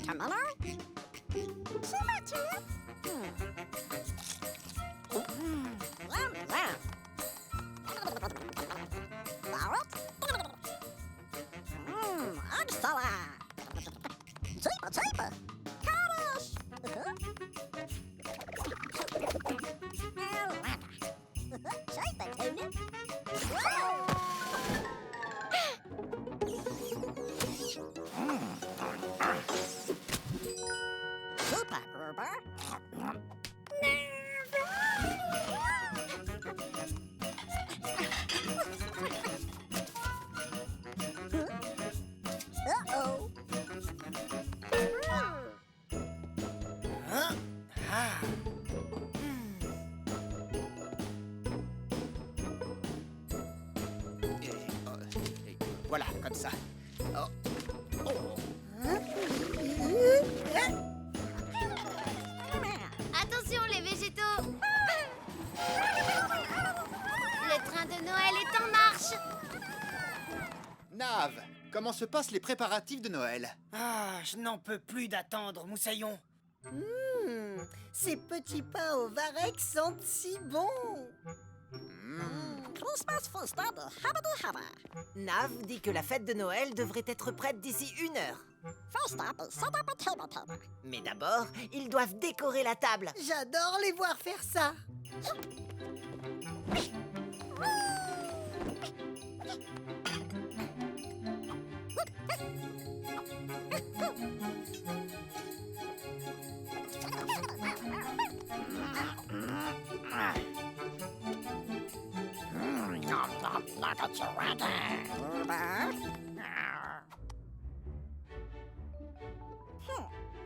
watermelon. Tomato. Lamb. Carrot. Egg salad. Cheaper. Carrots. Cheaper, Tony. Super, Gruber. Uh-oh. Et voilà, comme ça. Oh. Attention les végétaux! Le train de Noël est en marche! Nav, comment se passent les préparatifs de Noël? Ah, je n'en peux plus d'attendre, Moussaillon. Ces petits pains au varech sentent si bon. Christmas fiesta de Habba Habba. Nav dit que la fête de Noël devrait être prête d'ici 1 heure. Fiesta de Sadapa Taba. Mais d'abord, ils doivent décorer la table. J'adore les voir faire ça.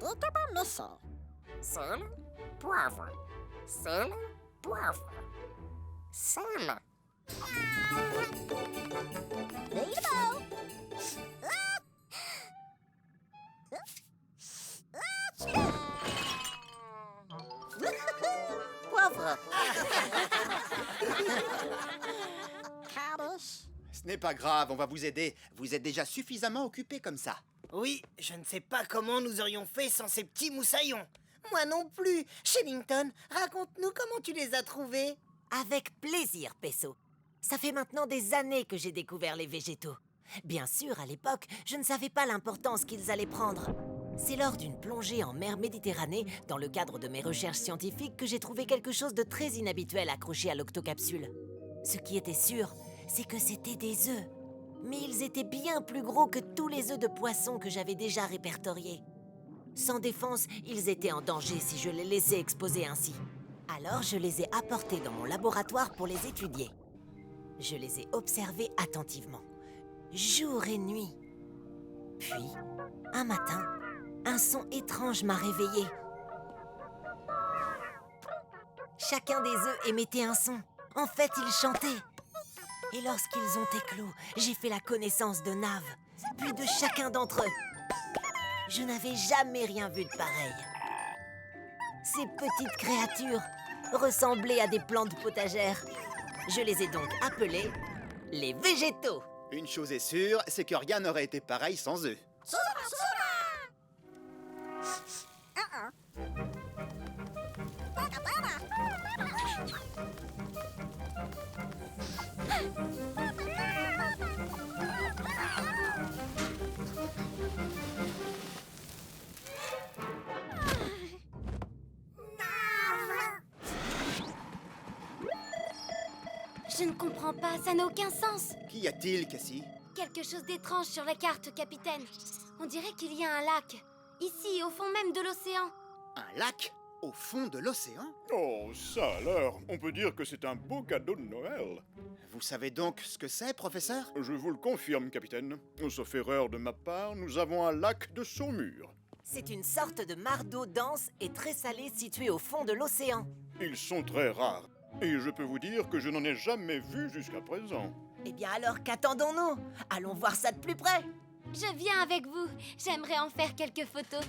Dito ba missile? Sale, poivre. Sale, poivre. Sale. There you go. Poivre. Cabbage. Ce n'est pas grave, on va vous aider. Vous êtes déjà suffisamment occupés comme ça. Oui, je ne sais pas comment nous aurions fait sans ces petits moussaillons. Moi non plus. Shellington, raconte-nous comment tu les as trouvés. Avec plaisir, Pesso. Ça fait maintenant des années que j'ai découvert les végétaux. Bien sûr, à l'époque, je ne savais pas l'importance qu'ils allaient prendre. C'est lors d'une plongée en mer Méditerranée, dans le cadre de mes recherches scientifiques, que j'ai trouvé quelque chose de très inhabituel accroché à l'octocapsule. Ce qui était sûr, c'est que c'était des œufs. Mais ils étaient bien plus gros que tous les œufs de poisson que j'avais déjà répertoriés. Sans défense, ils étaient en danger si je les laissais exposer ainsi. Alors je les ai apportés dans mon laboratoire pour les étudier. Je les ai observés attentivement, jour et nuit. Puis, un matin, un son étrange m'a réveillée. Chacun des œufs émettait un son. En fait, ils chantaient. Et lorsqu'ils ont éclos, j'ai fait la connaissance de Nav, puis de chacun d'entre eux. Je n'avais jamais rien vu de pareil. Ces petites créatures ressemblaient à des plantes potagères. Je les ai donc appelées les végétaux. Une chose est sûre, c'est que rien n'aurait été pareil sans eux. Je ne comprends pas, ça n'a aucun sens. Qu'y a-t-il, Cassie? Quelque chose d'étrange sur la carte, capitaine. On dirait qu'il y a un lac. Ici, au fond même de l'océan. Un lac? Au fond de l'océan? Oh, ça alors, on peut dire que c'est un beau cadeau de Noël. Vous savez donc ce que c'est, professeur? Je vous le confirme, capitaine. Sauf erreur de ma part, nous avons un lac de saumure. C'est une sorte de mare d'eau dense et très salée située au fond de l'océan. Ils sont très rares. Et je peux vous dire que je n'en ai jamais vu jusqu'à présent. Eh bien alors, qu'attendons-nous? Allons voir ça de plus près. Je viens avec vous. J'aimerais en faire quelques photos.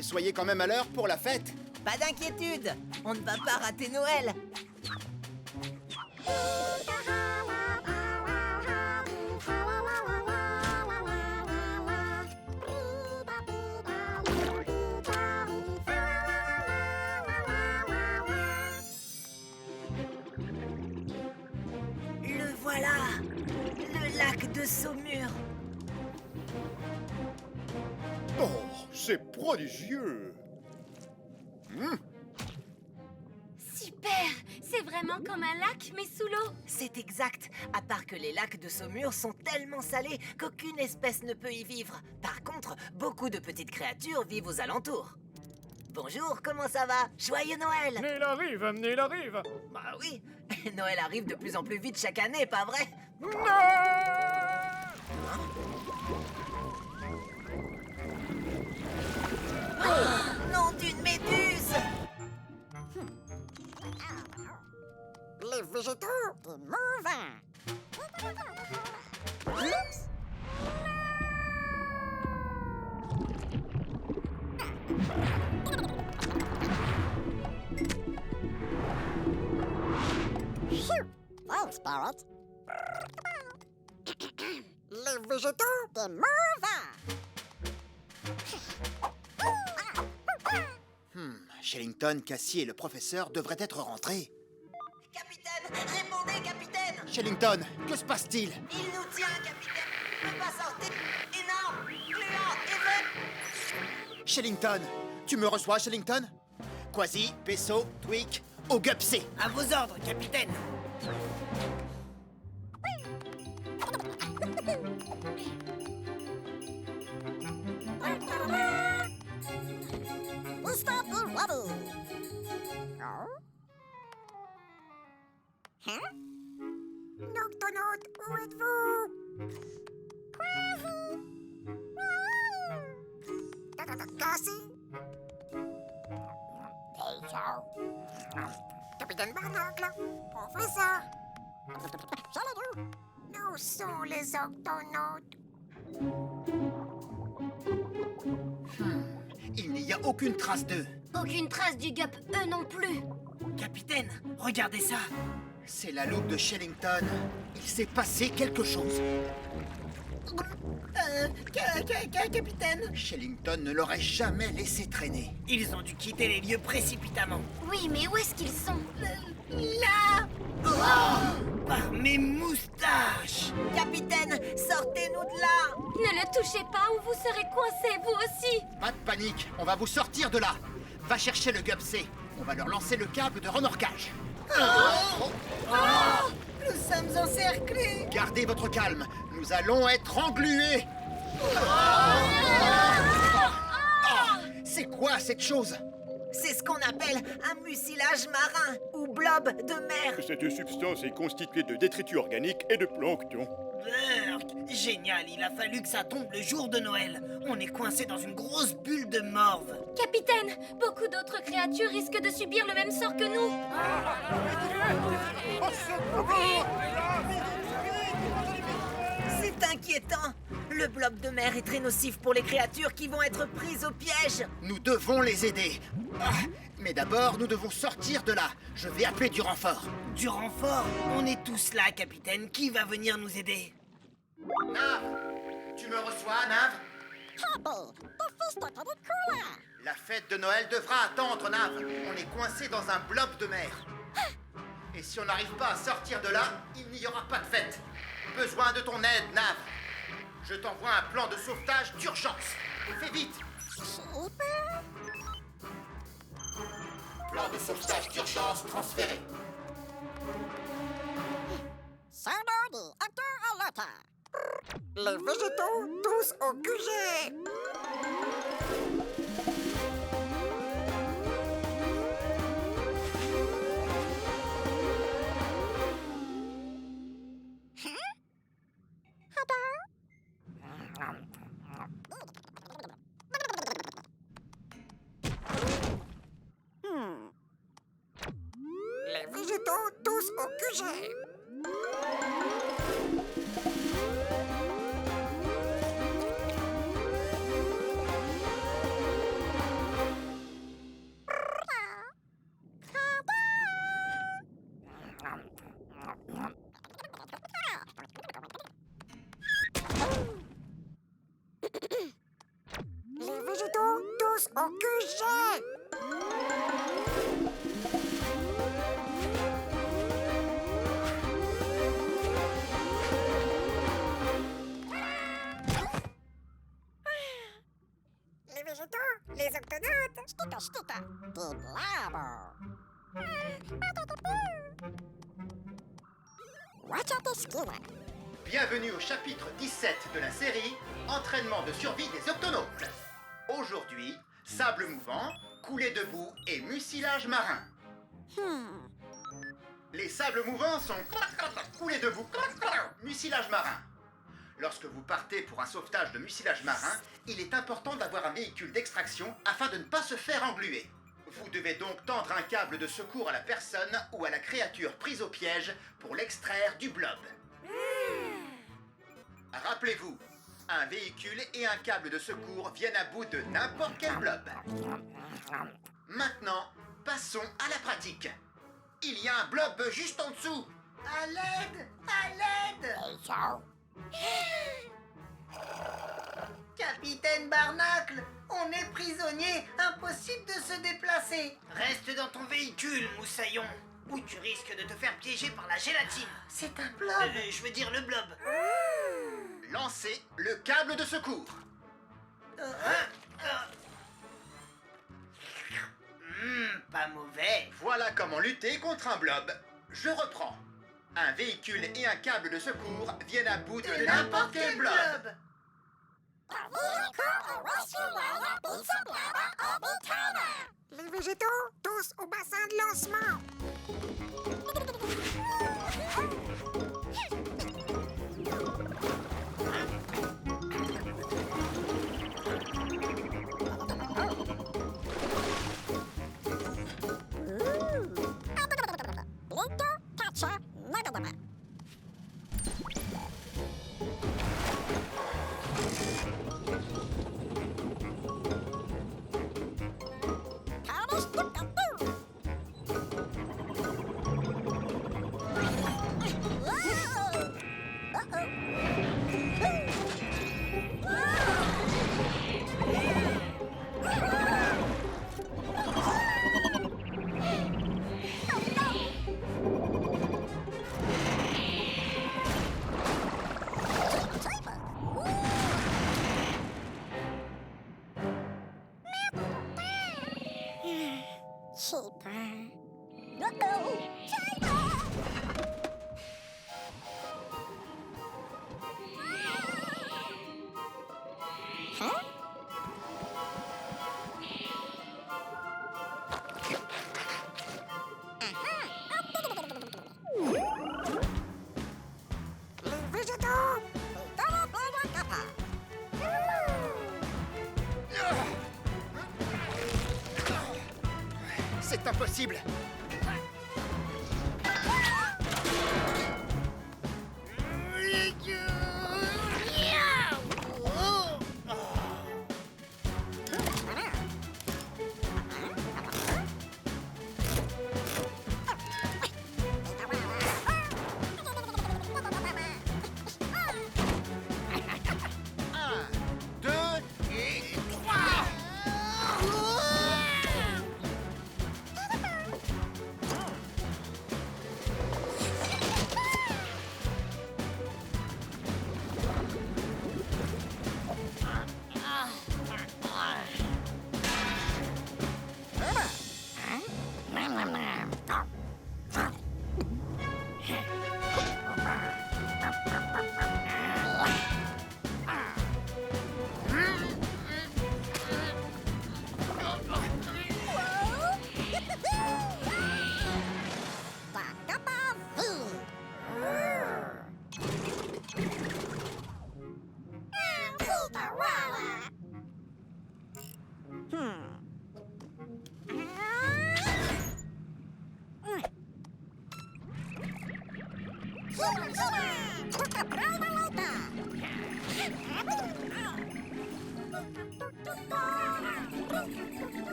Soyez quand même à l'heure pour la fête. Pas d'inquiétude, on ne va pas rater Noël. de saumure. Oh, c'est prodigieux. Super! C'est vraiment comme un lac, mais sous l'eau. C'est exact, à part que les lacs de saumure sont tellement salés qu'aucune espèce ne peut y vivre. Par contre, beaucoup de petites créatures vivent aux alentours. Bonjour, comment ça va? Joyeux Noël! Amenez la rive, amenez la rive. Bah oui, Noël arrive de plus en plus vite chaque année, pas vrai? Oh, nom d'une méduse! Les végétaux de Mervin. Oups. Phew. Thanks, Barrett. Les végétaux de Mervin. Shellington, Cassie et le professeur devraient être rentrés. Capitaine, répondez, capitaine! Shellington, que se passe-t-il? Il nous tient, capitaine! Ne peut pas sortir! Énorme! Gluant! Et Shellington, tu me reçois, Shellington? Quasi, Peso, Tweak, au Gupsy. À vos ordres, capitaine. Stop the rubble. Oh? Hein? Noctonaute, où êtes-vous? Quasi. Cassie? Capitaine Barnacle, professeur. Salut. Nous sommes les octonautes. Il n'y a aucune trace d'eux. Aucune trace du gup, eux non plus. Capitaine, regardez ça. C'est la loupe de Shellington. Il s'est passé quelque chose. Capitaine. Shellington ne l'aurait jamais laissé traîner. Ils ont dû quitter les lieux précipitamment. Oui, mais où est-ce qu'ils sont? Là. Oh, par mes moustaches. capitaine, sortez-nous de là! Ne le touchez pas ou vous serez coincés, vous aussi. Pas de panique, on va vous sortir de là. Va chercher le Gupsy. On va leur lancer le câble de remorquage. Nous sommes encerclés. Gardez votre calme. Nous allons être englués. C'est quoi cette chose? C'est ce qu'on appelle un mucilage marin ou blob de mer. Cette substance est constituée de détritus organiques et de plancton. Burk, génial, il a fallu que ça tombe le jour de Noël. On est coincé dans une grosse bulle de morve. Capitaine, beaucoup d'autres créatures risquent de subir le même sort que nous. C'est inquiétant. Le blob de mer est très nocif pour les créatures qui vont être prises au piège. Nous devons les aider. Mais d'abord, nous devons sortir de là. Je vais appeler du renfort. Du renfort? On est tous là, capitaine. Qui va venir nous aider? Nav, tu me reçois, Nav? Happy, the feast of the cooler. La fête de Noël devra attendre, Nav. On est coincé dans un blob de mer. Et si on n'arrive pas à sortir de là, il n'y aura pas de fête. Besoin de ton aide, Nav. Je t'envoie un plan de sauvetage d'urgence. Fais vite. Super. Plan de sauvetage d'urgence transféré. Sounder the actor alert. Les végétaux tous au QG. Les végétaux tous au QG. Les végétaux tous au QG. végétaux, les octonautes. Stika, stika, des blabber. Watch out the skin. Bienvenue au chapitre 17 de la série Entraînement de survie des octonautes. Aujourd'hui, sable mouvant, coulée de boue et mucilage marin. Les sables mouvants sont coulées de boue, mucilage marin. Lorsque vous partez pour un sauvetage de mucilage marin, il est important d'avoir un véhicule d'extraction afin de ne pas se faire engluer. Vous devez donc tendre un câble de secours à la personne ou à la créature prise au piège pour l'extraire du blob. Rappelez-vous, un véhicule et un câble de secours viennent à bout de n'importe quel blob. Maintenant, passons à la pratique. Il y a un blob juste en dessous. À l'aide! À l'aide! Capitaine Barnacle, on est prisonnier, impossible de se déplacer. Reste dans ton véhicule, Moussaillon, ou tu risques de te faire piéger par la gélatine. C'est un blob. Je veux dire le blob. Lancez le câble de secours. Pas mauvais. Voilà comment lutter contre un blob. Je reprends. Un véhicule et un câble de secours viennent à bout de n'importe quel blob. Les végétaux, tous au bassin de lancement. Les végétaux, C'est impossible.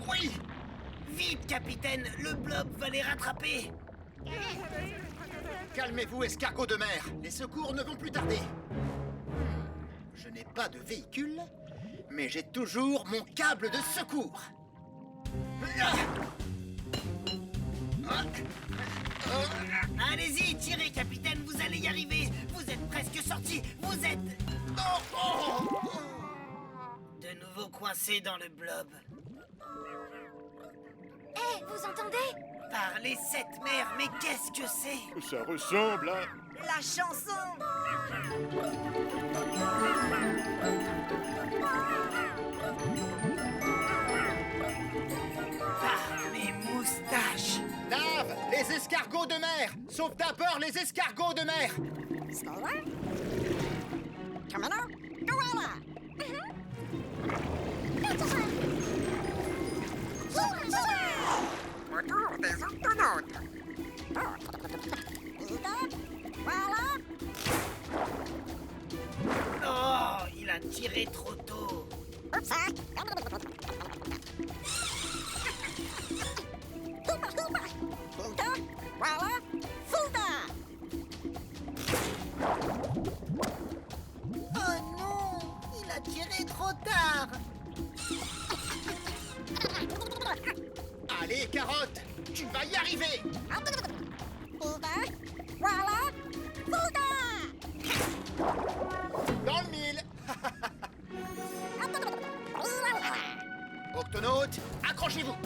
Oui! Vite, capitaine, le blob va les rattraper. Calmez-vous, escargot de mer. Les secours ne vont plus tarder. Je n'ai pas de véhicule, mais j'ai toujours mon câble de secours. Allez-y, tirez, capitaine, vous allez y arriver. vous êtes de nouveau coincé dans le blob. Hé, vous entendez? Par les 7 mers, mais qu'est-ce que c'est? Ça ressemble à... La chanson! Par mes moustaches. Nav, les escargots de mer! Sauve d'abord les escargots de mer! Autour des octonautes. Oh, il a tiré trop tôt. Oh non! Il a tiré trop tard! Allez, Carotte, tu vas y arriver! Dans le mille! Octonautes, accrochez-vous!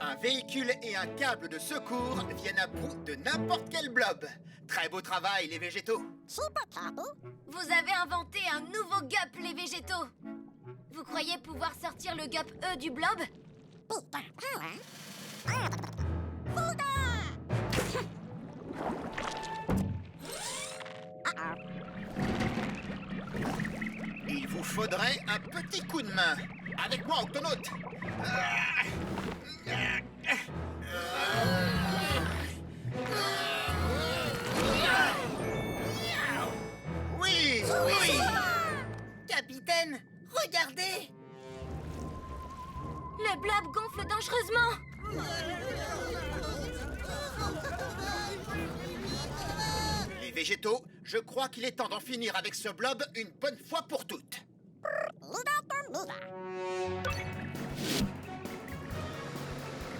Un véhicule et un câble de secours viennent à bout de n'importe quel blob. Très beau travail, les végétaux. Vous avez inventé un nouveau gup, les végétaux. Vous croyez pouvoir sortir le gup E du blob? Il vous faudrait un petit coup de main. Avec moi, Octonaute. Oui, oui. Capitaine, regardez! Le blob gonfle dangereusement. Les végétaux, je crois qu'il est temps d'en finir avec ce blob une bonne fois pour toutes.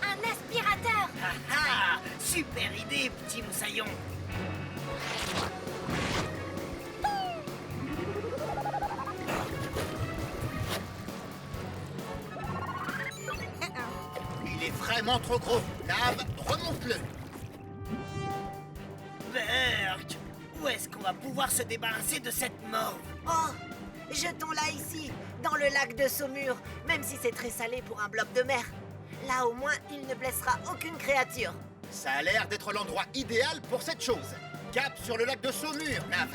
Un aspirateur. Ah ah, super idée, petit moussaillon. Il est vraiment trop gros. Nav, remonte-le. Berk, où est-ce qu'on va pouvoir se débarrasser de cette morve? Oh! Jetons-la ici, dans le lac de Saumur, même si c'est très salé pour un blob de mer. Là, au moins, il ne blessera aucune créature. Ça a l'air d'être l'endroit idéal pour cette chose. Cap sur le lac de Saumur, Nav.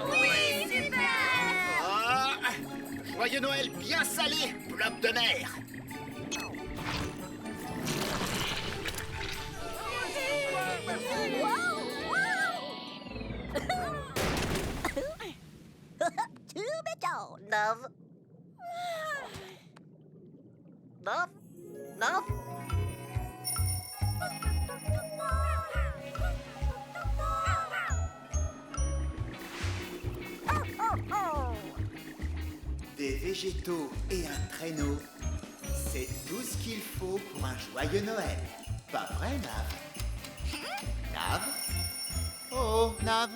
Oui, super. Ah, joyeux Noël bien salé, blob de mer. Nav? Nav? Nav? Des végétaux et un traîneau, c'est tout ce qu'il faut pour un joyeux Noël. Pas vrai, Nav? Nav? Oh, Nav?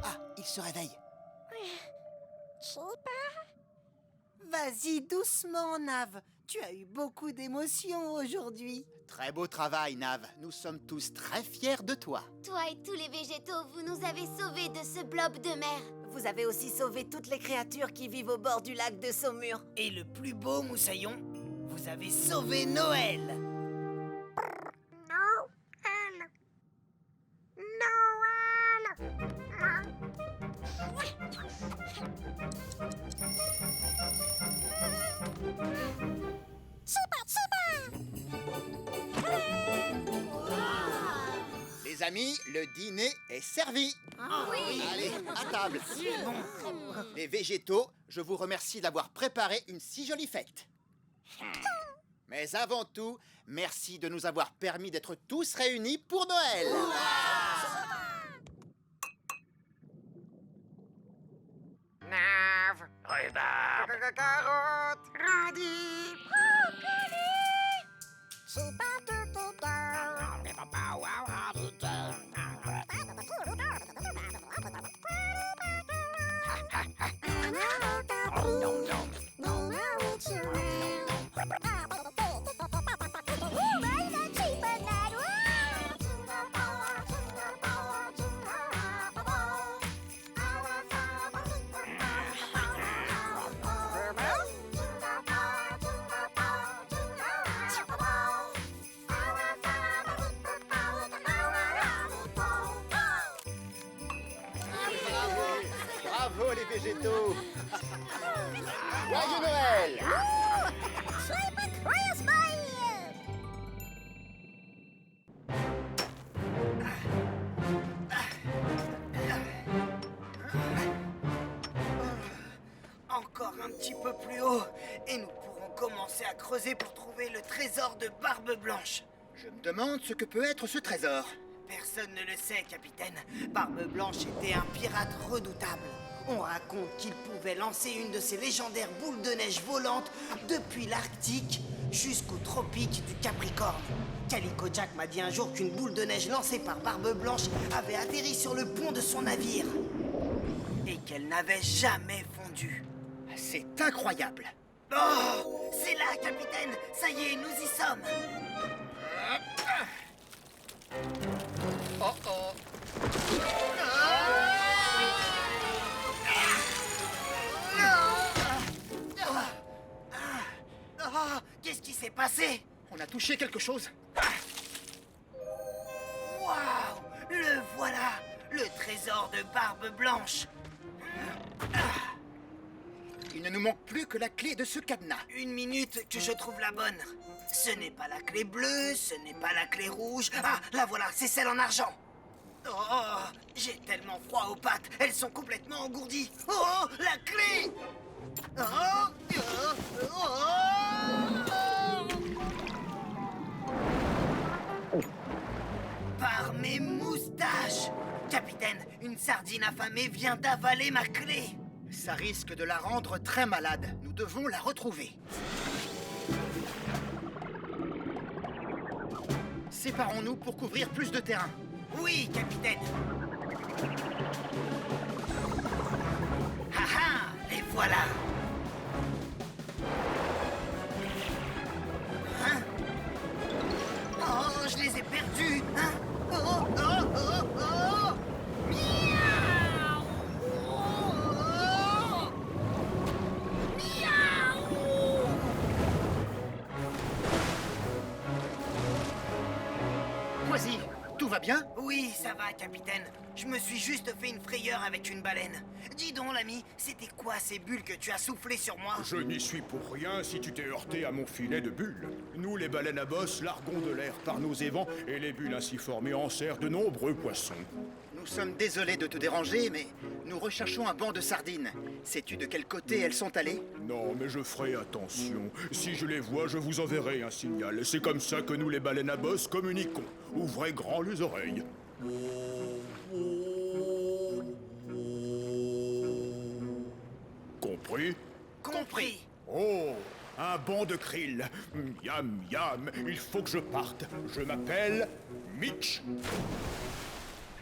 Ah, il se réveille. Vas-y doucement, Nav. Tu as eu beaucoup d'émotions aujourd'hui. Très beau travail, Nav. Nous sommes tous très fiers de toi. Toi et tous les végétaux, vous nous avez sauvés de ce blob de mer. Vous avez aussi sauvé toutes les créatures qui vivent au bord du lac de Saumur. Et le plus beau, moussaillon, vous avez sauvé Noël. Noël. Noël. amis, le dîner est servi. Allez, à table. Les végétaux, je vous remercie d'avoir préparé une si jolie fête. Mais avant tout, merci de nous avoir permis d'être tous réunis pour Noël. Nave, rhubarbe, carotte, radis, Bravo les végétaux. Joyeux Noël. Encore un petit peu plus haut, et nous pourrons commencer à creuser pour trouver le trésor de Barbe Blanche. Je me demande ce que peut être ce trésor. Personne ne le sait, capitaine. Barbe Blanche était un pirate redoutable. On raconte qu'il pouvait lancer une de ces légendaires boules de neige volantes depuis l'Arctique jusqu'aux tropiques du Capricorne. Calico Jack m'a dit un jour qu'une boule de neige lancée par Barbe Blanche avait atterri sur le pont de son navire et qu'elle n'avait jamais fondu. C'est incroyable. Oh, c'est là, capitaine. Ça y est, nous y sommes. Oh oh. Qu'est-ce qui s'est passé? On a touché quelque chose. Waouh! Le voilà! Le trésor de Barbe Blanche! Il ne nous manque plus que la clé de ce cadenas. Une minute que je trouve la bonne. Ce n'est pas la clé bleue, ce n'est pas la clé rouge. Ah, la voilà, c'est celle en argent. Oh, j'ai tellement froid aux pattes, elles sont complètement engourdies. Oh, la clé! Par mes moustaches! Capitaine, une sardine affamée vient d'avaler ma clé. Ça risque de la rendre très malade. Nous devons la retrouver. Séparons-nous pour couvrir plus de terrain. Oui, capitaine. Ha ha, les voilà. Hein? Oh, je les ai perdus. Hein? Oh, oh, oh, oh. Miaou. Oh. Miaou. Quasi, tout va bien? Oui, ça va, capitaine. Je me suis juste fait une frayeur avec une baleine. Dis donc, l'ami, c'était quoi ces bulles que tu as soufflées sur moi? Je n'y suis pour rien si tu t'es heurté à mon filet de bulles. Nous, les baleines à bosse, larguons de l'air par nos évents et les bulles ainsi formées enserrent de nombreux poissons. Nous sommes désolés de te déranger, mais nous recherchons un banc de sardines. Sais-tu de quel côté elles sont allées? Non, mais je ferai attention. Si je les vois, je vous enverrai un signal. C'est comme ça que nous, les baleines à bosse, communiquons. Ouvrez grand les oreilles. Compris? Compris. Oh, un banc de krill. Miam, miam, il faut que je parte. Je m'appelle Mitch.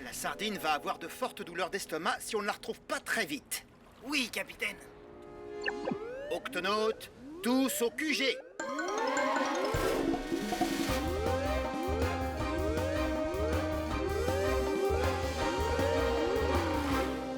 La sardine va avoir de fortes douleurs d'estomac si on ne la retrouve pas très vite. Oui, capitaine. Octonautes, tous au QG.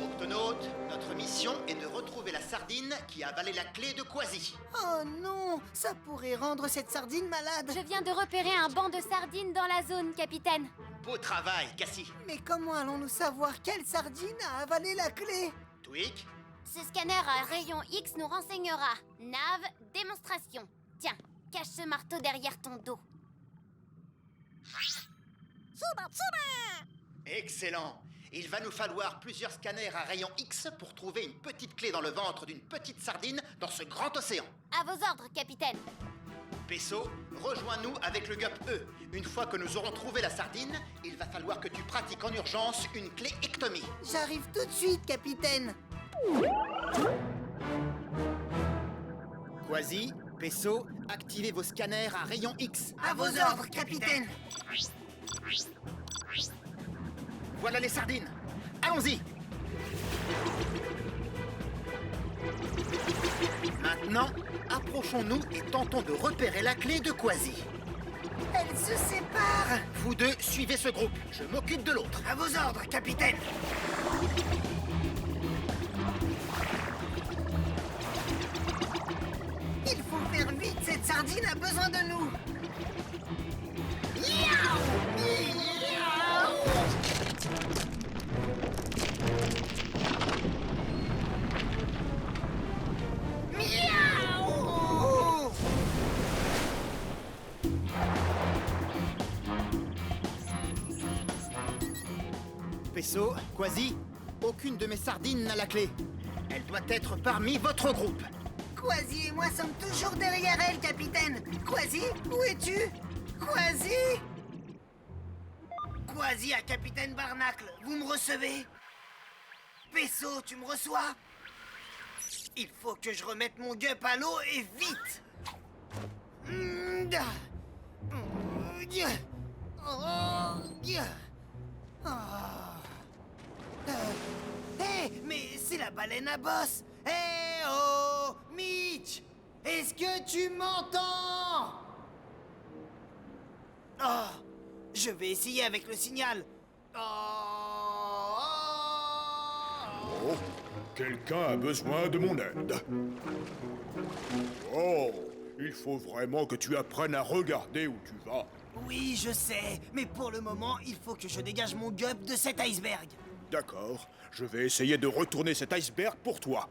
Octonautes, notre mission est de retrouver la sardine qui a avalé la clé de Quasi. Oh non, ça pourrait rendre cette sardine malade. Je viens de repérer un banc de sardines dans la zone, capitaine. Beau travail, Cassie. Mais comment allons-nous savoir quelle sardine a avalé la clé? Twig, Ce scanner à rayon X nous renseignera. Nav, démonstration. Tiens, cache ce marteau derrière ton dos. Excellent. Il va nous falloir plusieurs scanners à rayon X pour trouver une petite clé dans le ventre d'une petite sardine dans ce grand océan. À vos ordres, capitaine. Peso, rejoins-nous avec le GUP E. Une fois que nous aurons trouvé la sardine, il va falloir que tu pratiques en urgence une clé ectomie. J'arrive tout de suite, capitaine. Quasi, Peso, activez vos scanners à rayon X. À vos ordres, capitaine. Voilà les sardines. Allons-y. Maintenant, approchons-nous et tentons de repérer la clé de Quasi. Elle se sépare. Vous deux, suivez ce groupe. Je m'occupe de l'autre. À vos ordres, capitaine. Il faut faire vite, cette sardine a besoin de nous. Peso, Quasi, aucune de mes sardines n'a la clé. Elle doit être parmi votre groupe. Quasi et moi sommes toujours derrière elle, capitaine. Quasi, où es-tu? Quasi? Quasi à capitaine Barnacle, vous me recevez? Peso, tu me reçois? Il faut que je remette mon gup à l'eau et vite. Hé, mais c'est la baleine à bosse. Hé oh, Mitch, est-ce que tu m'entends? Oh, je vais essayer avec le signal. Oh, quelqu'un a besoin de mon aide. Oh, il faut vraiment que tu apprennes à regarder où tu vas. Oui, je sais, mais pour le moment, il faut que je dégage mon gup de cet iceberg. D'accord, je vais essayer de retourner cet iceberg pour toi.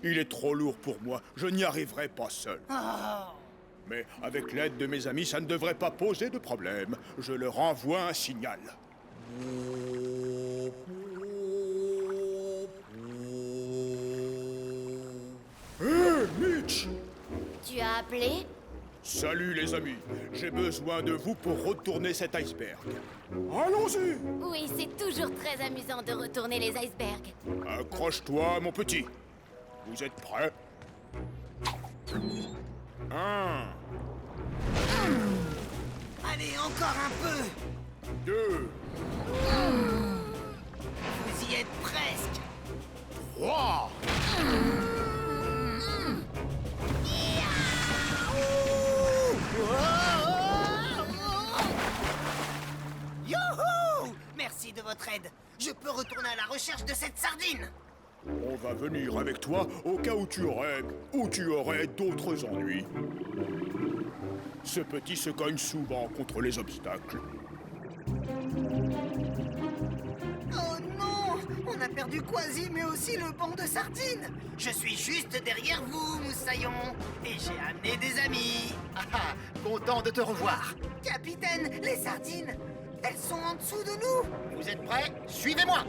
Il est trop lourd pour moi, je n'y arriverai pas seul. Mais avec l'aide de mes amis, ça ne devrait pas poser de problème. Je leur envoie un signal. Hé, Mitch! Tu as appelé? Salut les amis, j'ai besoin de vous pour retourner cet iceberg. Allons-y! Oui, c'est toujours très amusant de retourner les icebergs. Accroche-toi, mon petit. Vous êtes prêts? 1, Allez, encore un peu. 2, Vous y êtes presque. 3. Youhou! Merci de votre aide. Je peux retourner à la recherche de cette sardine. On va venir avec toi au cas où tu aurais d'autres ennuis. Ce petit se cogne souvent contre les obstacles. Oh non! On a perdu Quasi, mais aussi le banc de sardines. Je suis juste derrière vous, Moussaillon. Et j'ai amené des amis. Ah ah, content de te revoir. Capitaine, les sardines, elles sont en dessous de nous. Vous êtes prêts? Suivez-moi.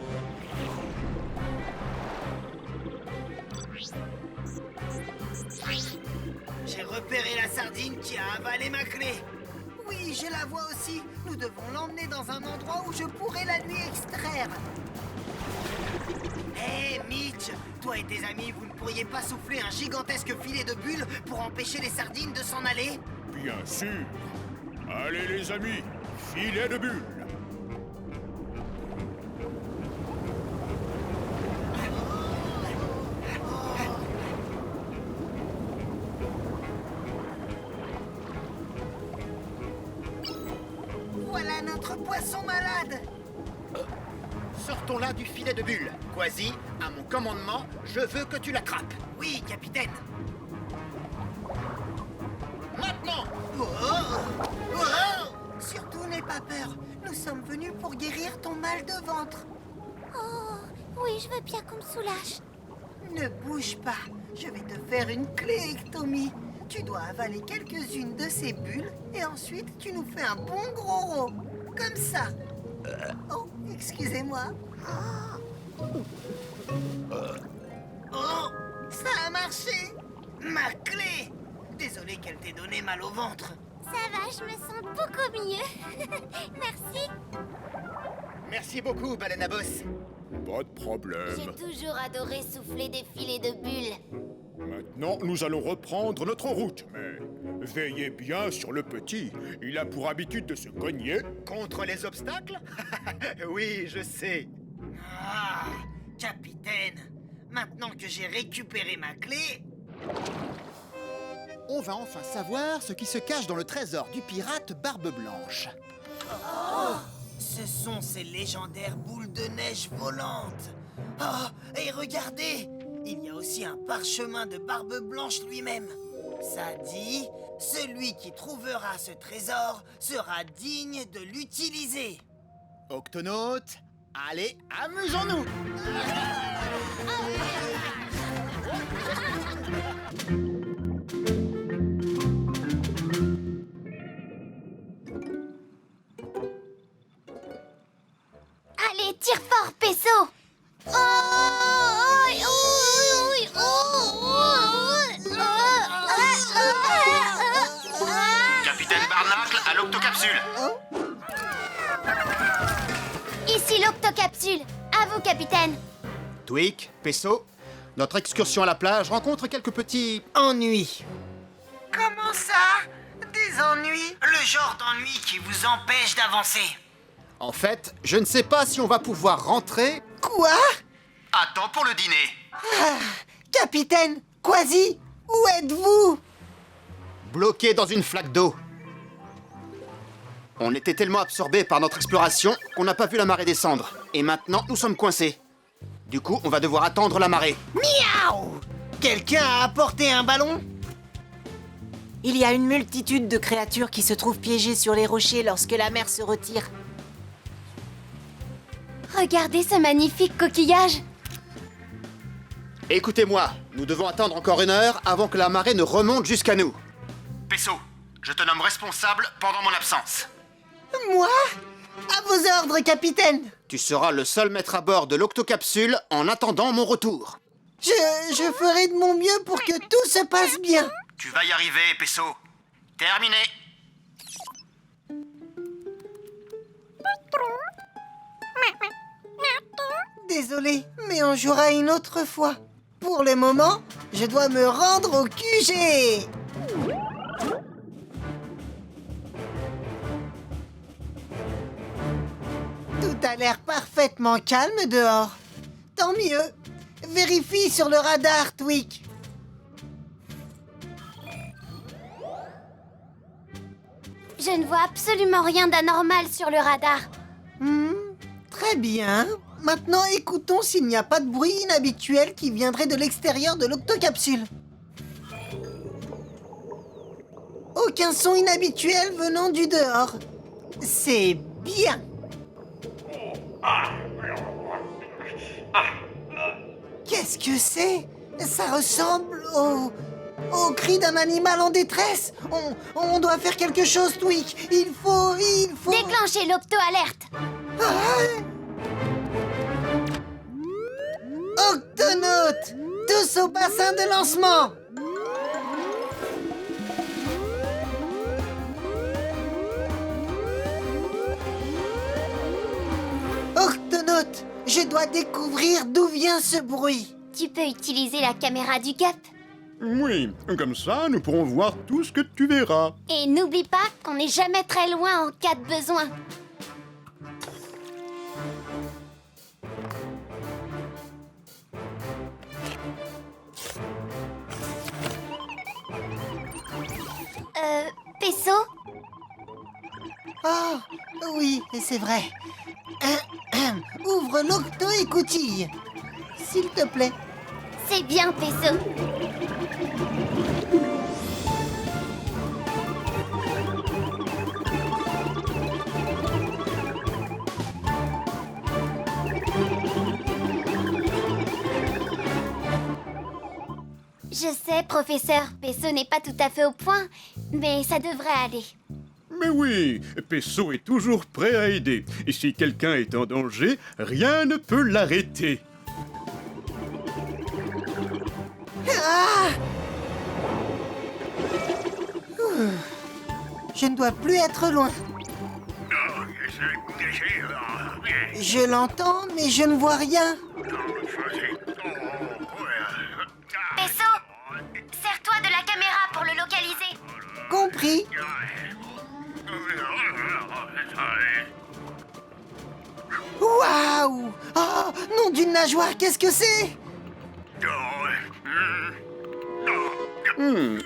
J'ai repéré la sardine qui a avalé ma clé. Oui, je la vois aussi. Nous devons l'emmener dans un endroit où je pourrai la lui extraire. Hé, Mitch, toi et tes amis, vous ne pourriez pas souffler un gigantesque filet de bulles pour empêcher les sardines de s'en aller? Bien sûr. Allez les amis, filet de bulles. Voilà notre poisson malade. Sortons-la du filet de bulles. Quasi, à mon commandement, je veux que tu l'attrapes. Oui, capitaine. Maintenant! Surtout n'aie pas peur. Nous sommes venus pour guérir ton mal de ventre. Oh, oui, je veux bien qu'on me soulage. Ne bouge pas. Je vais te faire une clé ectomie. Tu dois avaler quelques-unes de ces bulles et ensuite tu nous fais un bon gros rot. Comme ça. Oh, excusez-moi. Oh, ça a marché. Ma clé. Désolé qu'elle t'ait donné mal au ventre. Ça va, je me sens beaucoup mieux. Merci. Merci beaucoup, baleine à bosse. Pas de problème. J'ai toujours adoré souffler des filets de bulles. Maintenant, nous allons reprendre notre route, mais veillez bien sur le petit. Il a pour habitude de se cogner. Contre les obstacles? Oui, je sais. Ah, capitaine. Maintenant que j'ai récupéré ma clé, On va enfin savoir ce qui se cache dans le trésor du pirate Barbe Blanche. ce sont ces légendaires boules de neige volantes. Oh, et regardez, il y a aussi un parchemin de Barbe Blanche lui-même. Ça dit, celui qui trouvera ce trésor sera digne de l'utiliser. Octonautes, allez, amusons-nous! Allez, tire fort, Peso. Oh, oh, oh, oh, oh, Capitaine Barnacle à l'octocapsule. Ici l'octocapsule. À vous, capitaine. Tweak, Peso, notre excursion à la plage rencontre quelques petits... Ennui. Comment ça? Des ennuis? Le genre d'ennui qui vous empêche d'avancer. En fait, je ne sais pas si on va pouvoir rentrer... Quoi? À temps pour le dîner. Capitaine, Quasi, où êtes-vous? Bloqué dans une flaque d'eau. On était tellement absorbés par notre exploration qu'on n'a pas vu la marée descendre. Et maintenant, nous sommes coincés. Du coup, on va devoir attendre la marée. Miaou! Quelqu'un a apporté un ballon? Il y a une multitude de créatures qui se trouvent piégées sur les rochers lorsque la mer se retire. Regardez ce magnifique coquillage. Écoutez-moi, nous devons attendre encore 1 heure avant que la marée ne remonte jusqu'à nous. Peso, je te nomme responsable pendant mon absence. Moi? À vos ordres, capitaine. Tu seras le seul maître à bord de l'octocapsule en attendant mon retour. Je ferai de mon mieux pour que tout se passe bien. Tu vas y arriver, Peso. Terminé. Désolé, mais on jouera une autre fois. Pour le moment, je dois me rendre au QG. Tout a l'air parfaitement calme dehors. Tant mieux. Vérifie sur le radar, Tweak. Je ne vois absolument rien d'anormal sur le radar. Très bien. Maintenant, écoutons s'il n'y a pas de bruit inhabituel qui viendrait de l'extérieur de l'octocapsule. Aucun son inhabituel venant du dehors. C'est bien. Qu'est-ce que c'est? Ça ressemble au cri d'un animal en détresse. On doit faire quelque chose, Tweak. Il faut... Déclenchez l'octo-alerte. Octonautes, tous au bassin de lancement. Octonautes, je dois découvrir d'où vient ce bruit. Tu peux utiliser la caméra du Gap. Oui, comme ça, nous pourrons voir tout ce que tu verras. Et n'oublie pas qu'on n'est jamais très loin en cas de besoin. Peso? Ah, oui, c'est vrai. Ouvre l'octo et coutille. S'il te plaît. C'est bien, Peso. Je sais, professeur, Pesso n'est pas tout à fait au point, mais ça devrait aller. Mais oui, Pesso est toujours prêt à aider. Et si quelqu'un est en danger, rien ne peut l'arrêter. Je ne dois plus être loin. Je l'entends, mais je ne vois rien. Pesso, sers-toi de la caméra pour le localiser. Compris. Waouh! Oh, nom d'une nageoire, qu'est-ce que c'est?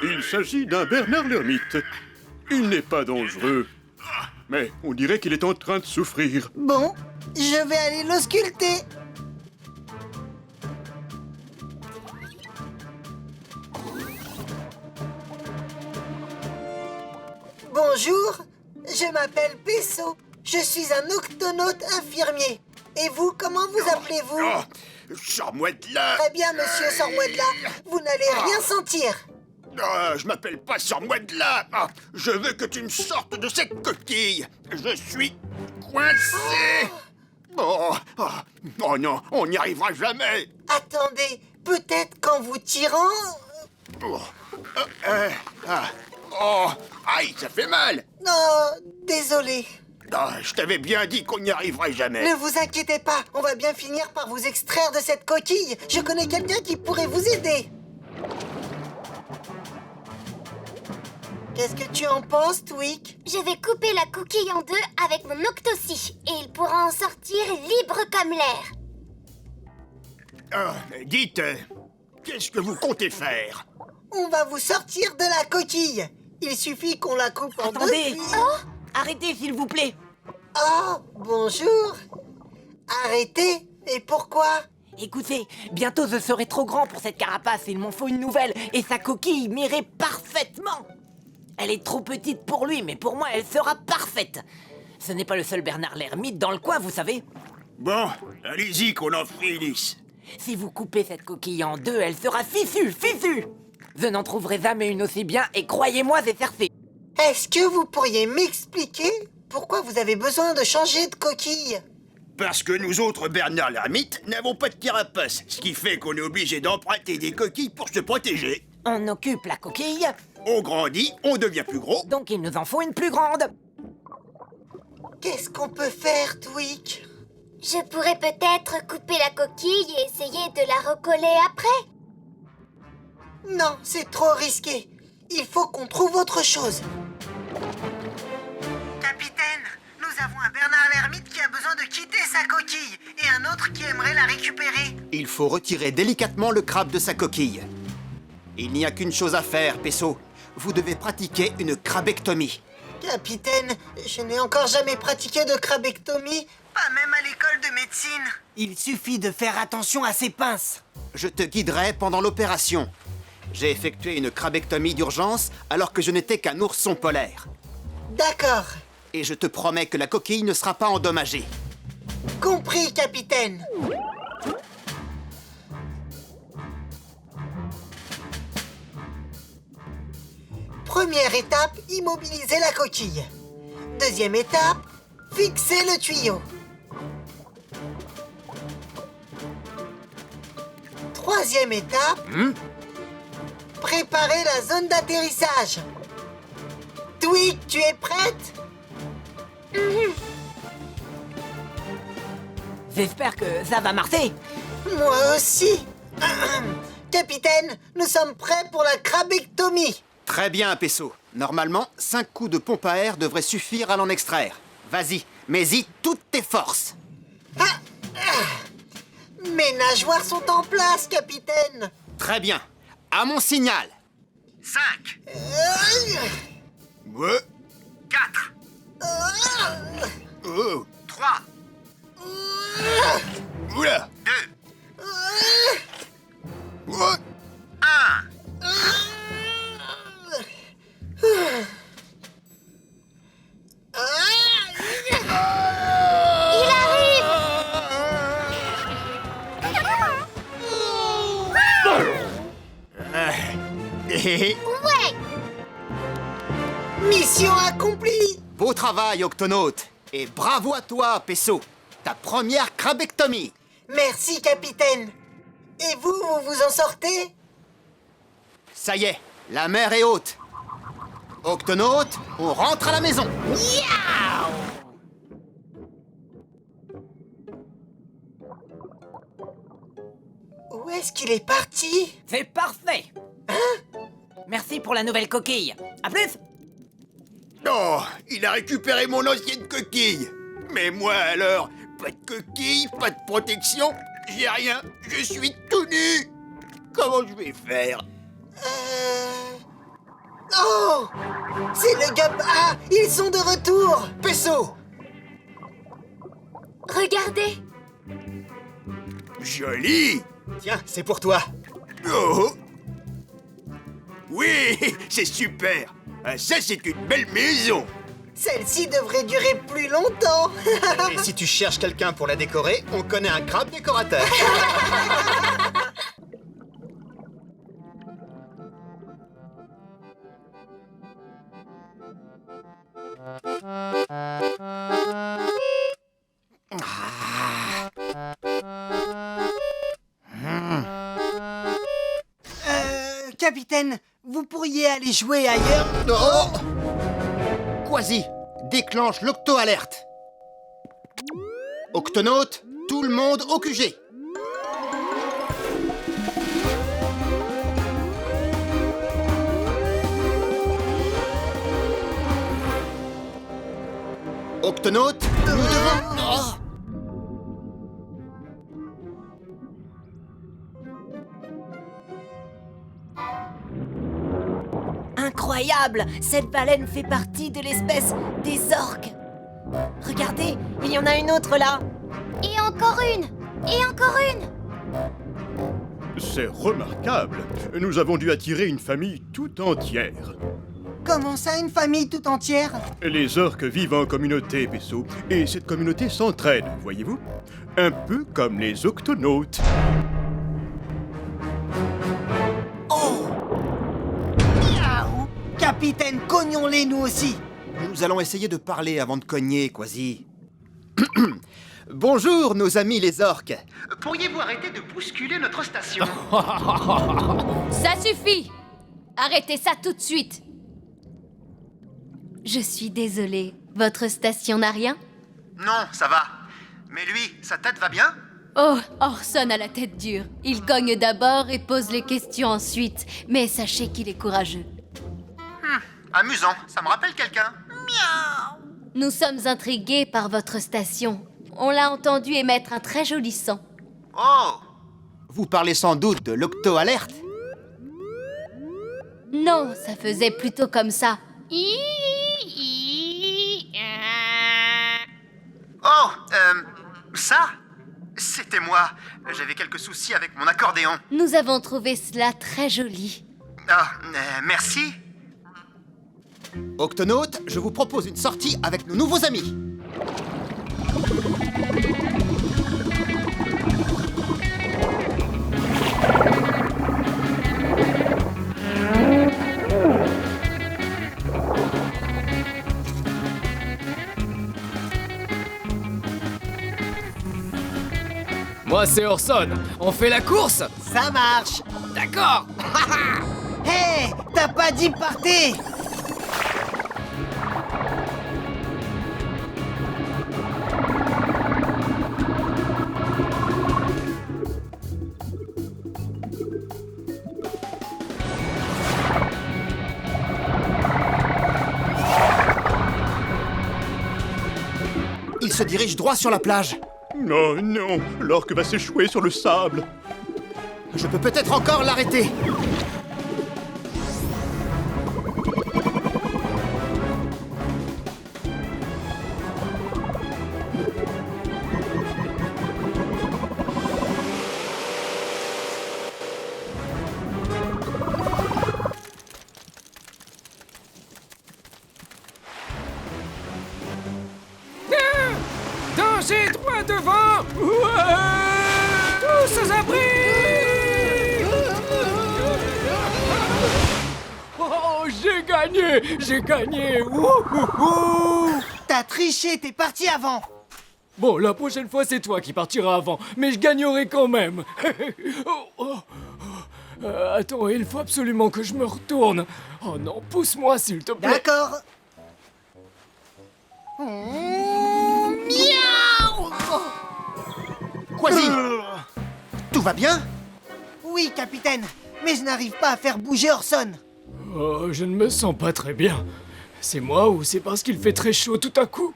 Il s'agit d'un Bernard l'ermite. Il n'est pas dangereux. Mais on dirait qu'il est en train de souffrir. Bon, je vais aller l'ausculter. Bonjour, je m'appelle Pesso. Je suis un octonaute infirmier. Et vous, comment vous appelez-vous? Sors-moi de là! Très bien, monsieur, sors-moi de là. Vous n'allez rien sentir. Je m'appelle pas Sors-moi de là! Je veux que tu me sortes de cette coquille! Je suis coincé! Oh non, on n'y arrivera jamais! Attendez, peut-être qu'en vous tirant... Aïe, ça fait mal! Non, désolé. Je t'avais bien dit qu'on n'y arriverait jamais! Ne vous inquiétez pas, on va bien finir par vous extraire de cette coquille. Je connais quelqu'un qui pourrait vous aider. Qu'est-ce que tu en penses, Tweak? Je vais couper la coquille en deux avec mon octocie, et il pourra en sortir libre comme l'air. Dites, qu'est-ce que vous comptez faire? On va vous sortir de la coquille. Il suffit qu'on la coupe en deux. Attendez. puis- Arrêtez, s'il vous plaît. Oh, bonjour. Arrêtez. Et pourquoi? Écoutez, bientôt je serai trop grand pour cette carapace. Il m'en faut une nouvelle. Et sa coquille m'irait parfaitement. Elle est trop petite pour lui, mais pour moi, elle sera parfaite. Ce n'est pas le seul Bernard l'ermite dans le coin, vous savez. Bon, allez-y qu'on en finisse. Si vous coupez cette coquille en deux, elle sera fiffue. Je n'en trouverai jamais une aussi bien, et croyez-moi, c'est certain. Est-ce que vous pourriez m'expliquer pourquoi vous avez besoin de changer de coquille? Parce que nous autres Bernard l'ermite n'avons pas de carapace, ce qui fait qu'on est obligé d'emprunter des coquilles pour se protéger. On occupe la coquille, On grandit, on devient plus gros. donc il nous en faut une plus grande. Qu'est-ce qu'on peut faire, Tweak? Je pourrais peut-être couper la coquille et essayer de la recoller après. Non, c'est trop risqué. Il faut qu'on trouve autre chose. Capitaine, nous avons un Bernard l'ermite qui a besoin de quitter sa coquille et un autre qui aimerait la récupérer. Il faut retirer délicatement le crabe de sa coquille. Il n'y a qu'une chose à faire, Pesso. Vous devez pratiquer une crabectomie. Capitaine, je n'ai encore jamais pratiqué de crabectomie, pas même à l'école de médecine. Il suffit de faire attention à ses pinces. Je te guiderai pendant l'opération. J'ai effectué une crabectomie d'urgence alors que je n'étais qu'un ourson polaire. D'accord. Et je te promets que la coquille ne sera pas endommagée. Compris, capitaine. Première étape, immobiliser la coquille. Deuxième étape, fixer le tuyau. Troisième étape, préparer la zone d'atterrissage. Tweak, tu es prête? J'espère que ça va marcher. Moi aussi. Capitaine, nous sommes prêts pour la crabectomie. Très bien, Pesso. Normalement, 5 coups de pompe à air devraient suffire à l'en extraire. Vas-y, mets-y toutes tes forces. Mes nageoires sont en place, capitaine. Très bien. À mon signal. 5, 4, 3, Oula! 2, 1. Il arrive! Ouais! Mission accomplie! Beau travail, Octonaute. Et bravo à toi, Pesso. Ta première crabectomie. Merci, capitaine. Et vous vous en sortez? Ça y est, la mer est haute. Octonaute, on rentre à la maison. Où est-ce qu'il est parti? C'est parfait. Merci pour la nouvelle coquille. À plus. Oh, il a récupéré mon ancienne coquille. Mais moi alors, pas de coquille, pas de protection, j'ai rien, je suis tout nu. Comment je vais faire? Oh! C'est le Gup A! Ils sont de retour! Pesso, Regardez! Joli. tiens, c'est pour toi. Oh. Oui, c'est super. Ah, ça, c'est une belle maison. Celle-ci devrait durer plus longtemps! Et si tu cherches quelqu'un pour la décorer, on connaît un crabe décorateur. Capitaine, vous pourriez aller jouer ailleurs? Oh! Quasi, déclenche l'octo-alerte. Octonaute, tout le monde au QG. Octonaute, nous devons... Oh! Incroyable! Cette baleine fait partie de l'espèce des orques! Regardez, il y en a une autre là! Et encore une! Et encore une! C'est remarquable. Nous avons dû attirer une famille tout entière. Comment ça, une famille tout entière? Les orques vivent en communauté, Pesso, et cette communauté s'entraide, voyez-vous? Un peu comme les octonautes. Capitaine, cognons-les nous aussi! Nous allons essayer de parler avant de cogner, Quasi. Bonjour, nos amis les orques. Pourriez-vous arrêter de bousculer notre station? Ça suffit! Arrêtez ça tout de suite! Je suis désolée. Votre station n'a rien? Non, ça va. Mais lui, sa tête va bien? Oh, Orson a la tête dure. Il cogne d'abord et pose les questions ensuite. Mais sachez qu'il est courageux. Amusant, ça me rappelle quelqu'un. Nous sommes intrigués par votre station. On l'a entendu émettre un très joli son. Oh! Vous parlez sans doute de l'octo-alerte? Non, ça faisait plutôt comme ça. Oh, ça? C'était moi. J'avais quelques soucis avec mon accordéon. Nous avons trouvé cela très joli. Ah, merci. Octonaute, je vous propose une sortie avec nos nouveaux amis. Moi, c'est Orson. On fait la course? Ça marche! D'accord. Hé! T'as pas dit partez! Il se dirige droit sur la plage. Non, non, l'orque va s'échouer sur le sable. Je peux peut-être encore l'arrêter. Danger droit devant. Tous aux abris. gagné! J'ai gagné! Ouh. T'as triché, t'es parti avant. Bon, la prochaine fois, c'est toi qui partiras avant, mais je gagnerai quand même. Attends, il faut absolument que je me retourne. Oh non, pousse-moi, s'il te plaît. D'accord. Miaou. Quasi, tout va bien? Oui, capitaine, mais je n'arrive pas à faire bouger Orson. Oh, je ne me sens pas très bien. C'est moi ou c'est parce qu'il fait très chaud tout à coup?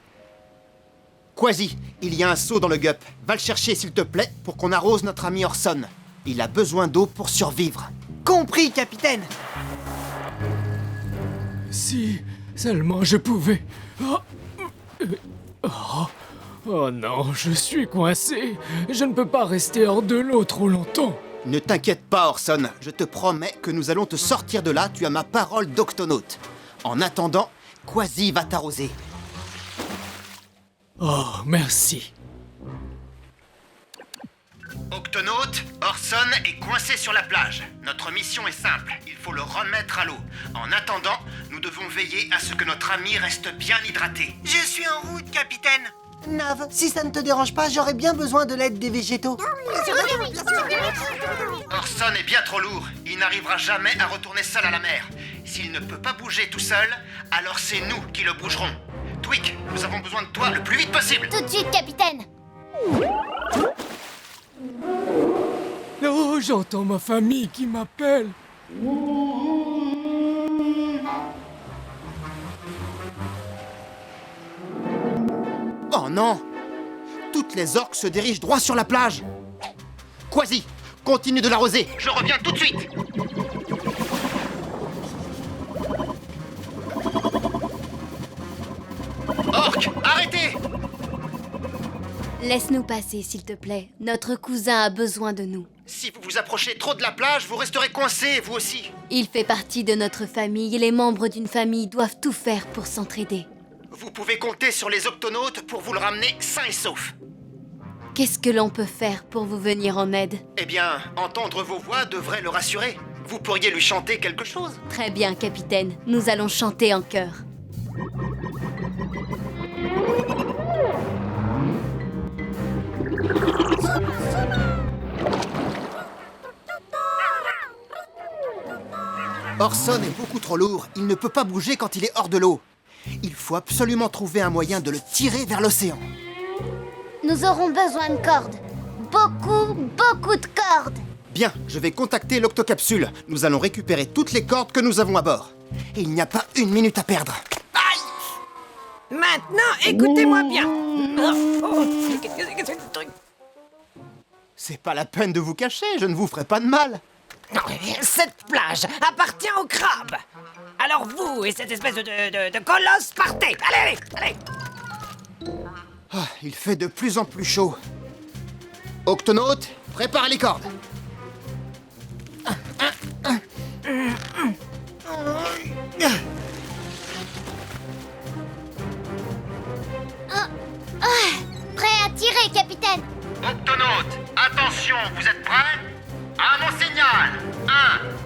Quasi, il y a un seau dans le gup. Va le chercher, s'il te plaît, pour qu'on arrose notre ami Orson. Il a besoin d'eau pour survivre. Compris, capitaine. Si seulement je pouvais. Oh non, je suis coincé. Je ne peux pas rester hors de l'eau trop longtemps. Ne t'inquiète pas, Orson. Je te promets que nous allons te sortir de là. Tu as ma parole d'octonaute. En attendant, Quasi va t'arroser. Oh, merci. Octonaute, Orson est coincé sur la plage. Notre mission est simple, il faut le remettre à l'eau. En attendant, nous devons veiller à ce que notre ami reste bien hydraté. Je suis en route, capitaine. Nav, si ça ne te dérange pas, j'aurais bien besoin de l'aide des végétaux. Orson est bien trop lourd, il n'arrivera jamais à retourner seul à la mer. S'il ne peut pas bouger tout seul, alors c'est nous qui le bougerons. Twig, nous avons besoin de toi le plus vite possible. Tout de suite, capitaine. Oh, j'entends ma famille qui m'appelle. Oh non! Toutes les orques se dirigent droit sur la plage. Quasi, continue de l'arroser, je reviens tout de suite. Orque, arrêtez! Laisse-nous passer, s'il te plaît. Notre cousin a besoin de nous. Si vous vous approchez trop de la plage, vous resterez coincés, vous aussi. Il fait partie de notre famille et les membres d'une famille doivent tout faire pour s'entraider. Vous pouvez compter sur les octonautes pour vous le ramener sain et sauf. Qu'est-ce que l'on peut faire pour vous venir en aide? Eh bien, entendre vos voix devrait le rassurer. Vous pourriez lui chanter quelque chose. Très bien, capitaine. Nous allons chanter en chœur. Orson est beaucoup trop lourd, il ne peut pas bouger quand il est hors de l'eau. Il faut absolument trouver un moyen de le tirer vers l'océan. Nous aurons besoin de cordes. Beaucoup de cordes. Bien, je vais contacter l'octocapsule. Nous allons récupérer toutes les cordes que nous avons à bord. Et il n'y a pas une minute à perdre. Aïe! Maintenant, écoutez-moi bien. Qu'est-ce que c'est ce truc? C'est pas la peine de vous cacher, je ne vous ferai pas de mal. Cette plage appartient aux crabes. Alors vous et cette espèce de colosse, partez. Allez. Ah, il fait de plus en plus chaud. Octonaute, prépare les cordes. Prêt à tirer, capitaine. Octonaute, attention, vous êtes prêts? À mon signal. 1,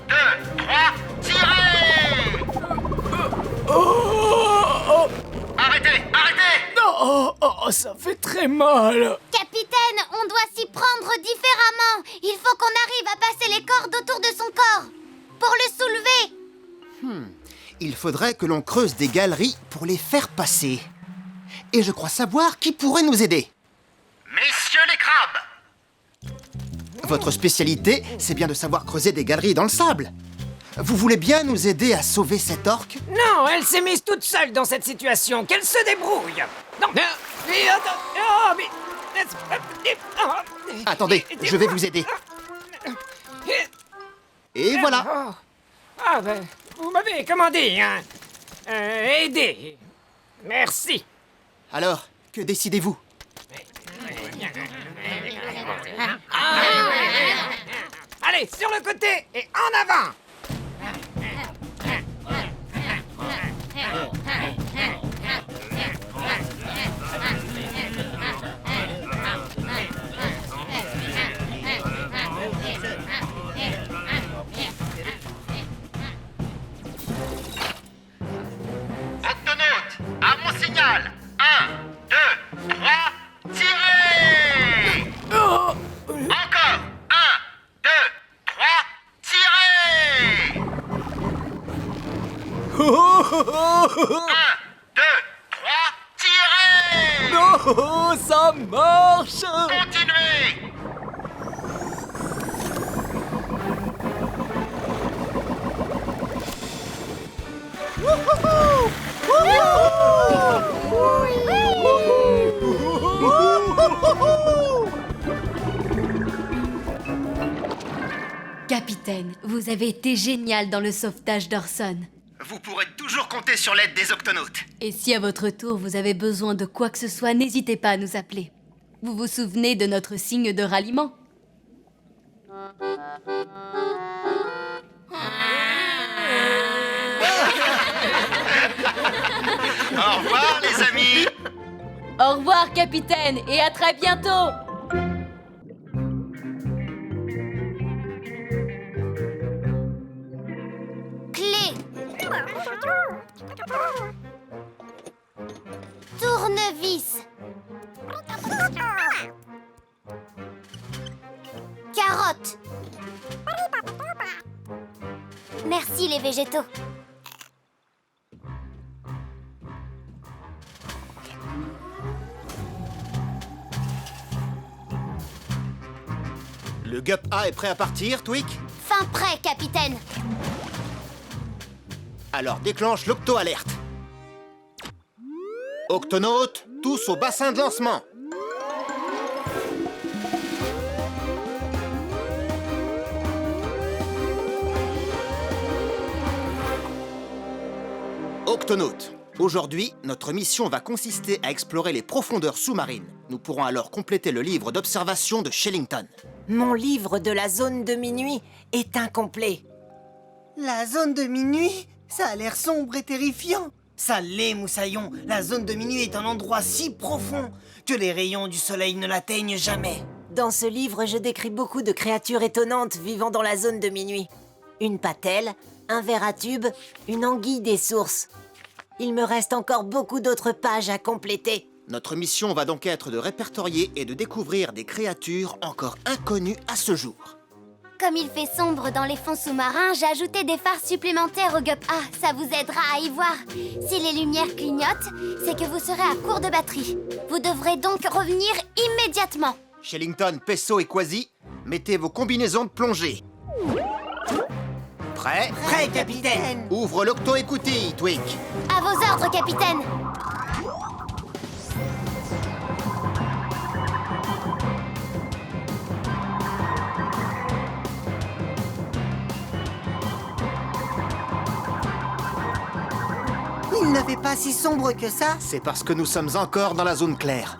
2, 3, tirez! Arrêtez! Non, oh, ça fait très mal. Capitaine, on doit s'y prendre différemment. Il faut qu'on arrive à passer les cordes autour de son corps. Pour le soulever. Il faudrait que l'on creuse des galeries pour les faire passer. Et je crois savoir qui pourrait nous aider. Messieurs les crabes! Votre spécialité, c'est bien de savoir creuser des galeries dans le sable. Vous voulez bien nous aider à sauver cette orque? Non, elle s'est mise toute seule dans cette situation. Qu'elle se débrouille. Non. Attendez, je vais vous aider. Et voilà. Ah ben, vous m'avez commandé, hein. Aidé. Merci. Alors, que décidez-vous? Allez, sur le côté et en avant. ça marche! Continuez! Capitaine, vous avez été génial dans le sauvetage d'Orson. Vous pourrez toujours compter sur l'aide des octonautes. Et si à votre tour vous avez besoin de quoi que ce soit, n'hésitez pas à nous appeler. Vous vous souvenez de notre signe de ralliement? Au revoir, les amis! Au revoir, capitaine, et à très bientôt! Clé. Tournevis. Carotte. Merci les végétaux. Le Gup A est prêt à partir, Twig? Fin prêt, capitaine. Alors déclenche l'octo-alerte. Octonautes, tous au bassin de lancement. Octonautes, aujourd'hui, notre mission va consister à explorer les profondeurs sous-marines. Nous pourrons alors compléter le livre d'observation de Shellington. Mon livre de la zone de minuit est incomplet. La zone de minuit? Ça a l'air sombre et terrifiant. Ça l'est, Moussaillon. La zone de minuit est un endroit si profond que les rayons du soleil ne l'atteignent jamais. Dans ce livre, je décris beaucoup de créatures étonnantes vivant dans la zone de minuit. Une patelle, un ver à tube, une anguille des sources. Il me reste encore beaucoup d'autres pages à compléter. Notre mission va donc être de répertorier et de découvrir des créatures encore inconnues à ce jour. Comme il fait sombre dans les fonds sous-marins, j'ai ajouté des phares supplémentaires au Gup A. Ça vous aidera à y voir. Si les lumières clignotent, c'est que vous serez à court de batterie. Vous devrez donc revenir immédiatement. Shellington, Pesso et Quasi, mettez vos combinaisons de plongée. Prêt? Prêt, capitaine. Ouvre l'octo-écoutille, Twig. À vos ordres, capitaine. Il ne fait pas si sombre que ça. C'est parce que nous sommes encore dans la zone claire.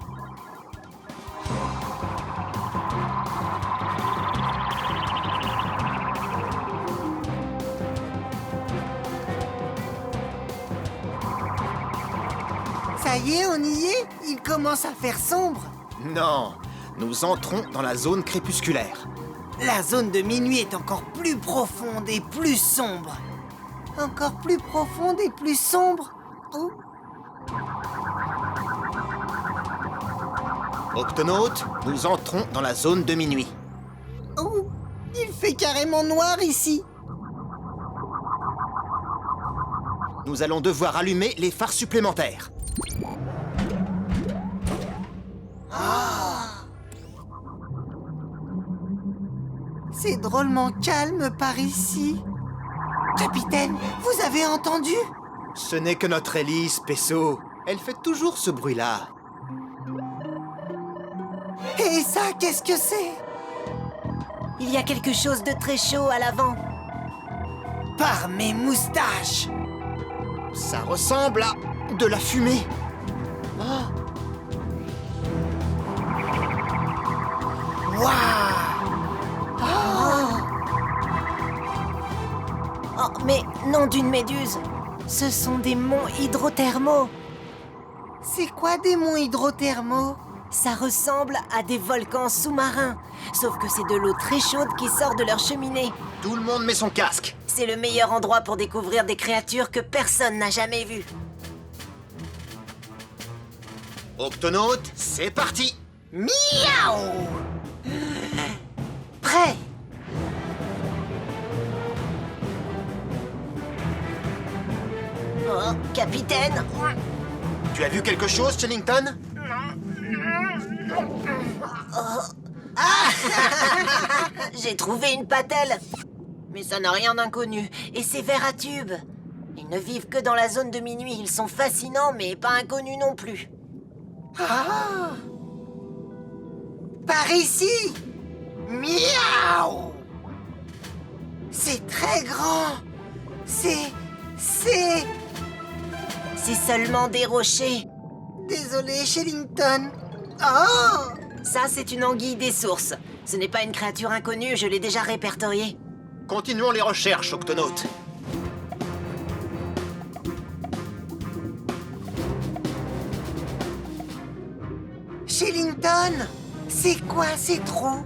Ça y est, on y est. Il commence à faire sombre. Non, nous entrons dans la zone crépusculaire. La zone de minuit est encore plus profonde et plus sombre. Encore plus profonde et plus sombre. Oh. Octonautes, nous entrons dans la zone de minuit. Oh. Il fait carrément noir ici. Nous allons devoir allumer les phares supplémentaires. C'est drôlement calme par ici. Capitaine, vous avez entendu? Ce n'est que notre hélice, Pesso. Elle fait toujours ce bruit-là. Et ça, qu'est-ce que c'est? Il y a quelque chose de très chaud à l'avant. Par mes moustaches! Ça ressemble à de la fumée. Oh, mais non d'une méduse. Ce sont des monts hydrothermaux. C'est quoi des monts hydrothermaux? Ça ressemble à des volcans sous-marins. Sauf que c'est de l'eau très chaude qui sort de leur cheminée. Tout le monde met son casque. C'est le meilleur endroit pour découvrir des créatures que personne n'a jamais vues. Octonautes, c'est parti. Miaou! Prêt! Oh, capitaine! Tu as vu quelque chose, Shellington? J'ai trouvé une patelle. Mais ça n'a rien d'inconnu. Et ces vers à tubes. Ils ne vivent que dans la zone de minuit. Ils sont fascinants, mais pas inconnus non plus. Ah! Par ici! Miaou! C'est très grand! C'est seulement des rochers. Désolé, Shellington. Oh! Ça, c'est une anguille des sources. Ce n'est pas une créature inconnue, je l'ai déjà répertoriée. Continuons les recherches, Octonautes. Shellington! C'est quoi ces trous?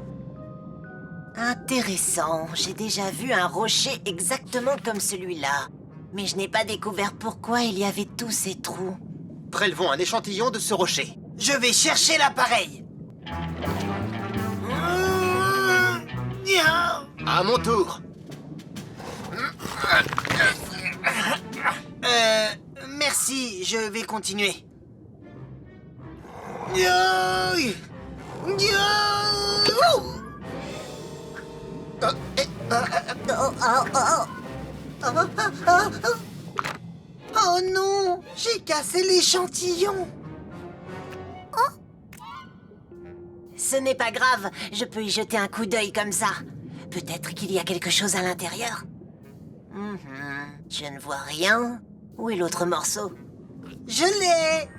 Intéressant. J'ai déjà vu un rocher exactement comme celui-là. Mais je n'ai pas découvert pourquoi il y avait tous ces trous. Prélevons un échantillon de ce rocher. Je vais chercher l'appareil. À mon tour. Merci, je vais continuer. Oh non, j'ai cassé l'échantillon. Ce n'est pas grave, je peux y jeter un coup d'œil comme ça. Peut-être qu'il y a quelque chose à l'intérieur. Je ne vois rien. Où est l'autre morceau? Je l'ai.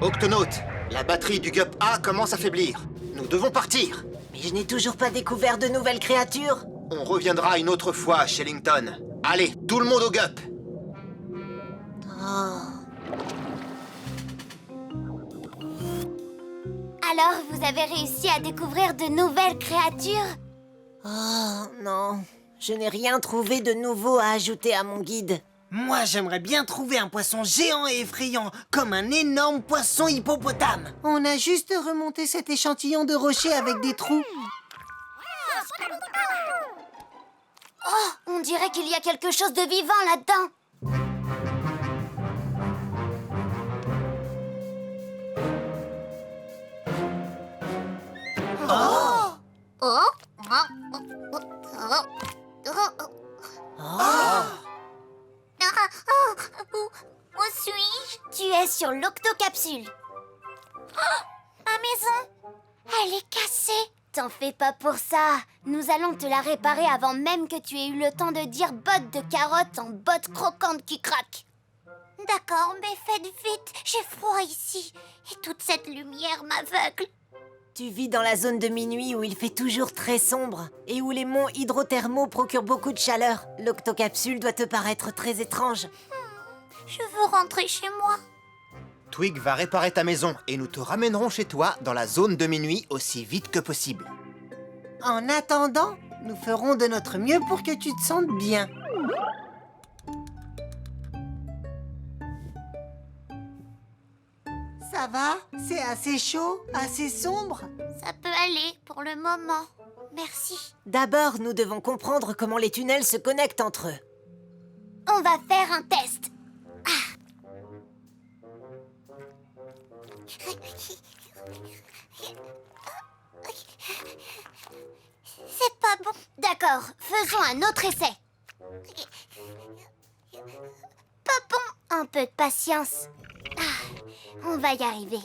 Octonautes, la batterie du Gup A commence à faiblir. Nous devons partir. Mais je n'ai toujours pas découvert de nouvelles créatures. On reviendra une autre fois, Shellington. Allez, tout le monde au Gup. Alors, vous avez réussi à découvrir de nouvelles créatures? Oh non, je n'ai rien trouvé de nouveau à ajouter à mon guide. Moi, j'aimerais bien trouver un poisson géant et effrayant, comme un énorme poisson hippopotame. On a juste remonté cet échantillon de rocher avec des trous. Oh, on dirait qu'il y a quelque chose de vivant là-dedans. Où suis-je? Tu es sur l'octocapsule. Ma maison, elle est cassée. T'en fais pas pour ça. Nous allons te la réparer avant même que tu aies eu le temps de dire botte de carotte en botte croquante qui craque. D'accord, mais faites vite. J'ai froid ici. Et toute cette lumière m'aveugle. Tu vis dans la zone de minuit où il fait toujours très sombre et où les monts hydrothermaux procurent beaucoup de chaleur. L'octocapsule doit te paraître très étrange. Je veux rentrer chez moi. Twig va réparer ta maison et nous te ramènerons chez toi dans la zone de minuit aussi vite que possible. En attendant, nous ferons de notre mieux pour que tu te sentes bien. Ça va? C'est assez chaud? Assez sombre? Ça peut aller pour le moment. Merci. D'abord, nous devons comprendre comment les tunnels se connectent entre eux. On va faire un test. C'est pas bon. D'accord, faisons un autre essai. Pas bon. Un peu de patience. On va y arriver.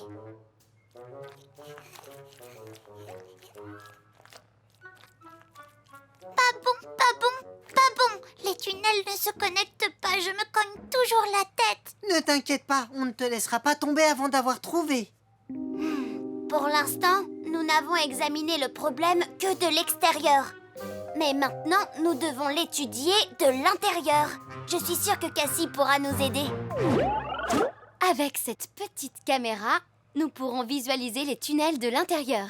Pas bon, pas bon, pas bon. Les tunnels ne se connectent pas, je me cogne toujours la tête. Ne t'inquiète pas, on ne te laissera pas tomber avant d'avoir trouvé. Pour l'instant, nous n'avons examiné le problème que de l'extérieur. Mais maintenant, nous devons l'étudier de l'intérieur. Je suis sûre que Cassie pourra nous aider. Avec cette petite caméra, nous pourrons visualiser les tunnels de l'intérieur.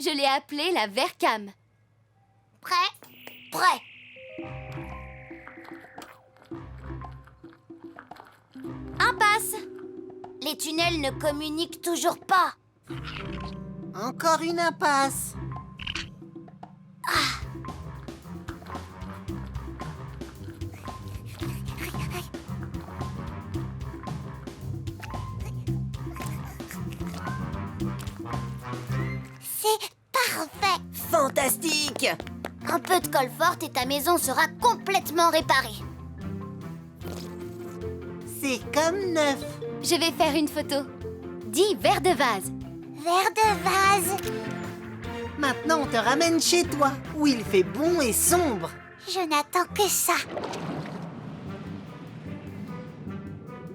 Je l'ai appelée la Vercam. Prêt? Prêt. Impasse! Les tunnels ne communiquent toujours pas. Encore une impasse. magique. Un peu de colle forte et ta maison sera complètement réparée. C'est comme neuf. Je vais faire une photo. Dis verre de vase. Verre de vase. Maintenant, on te ramène chez toi, où il fait bon et sombre. Je n'attends que ça.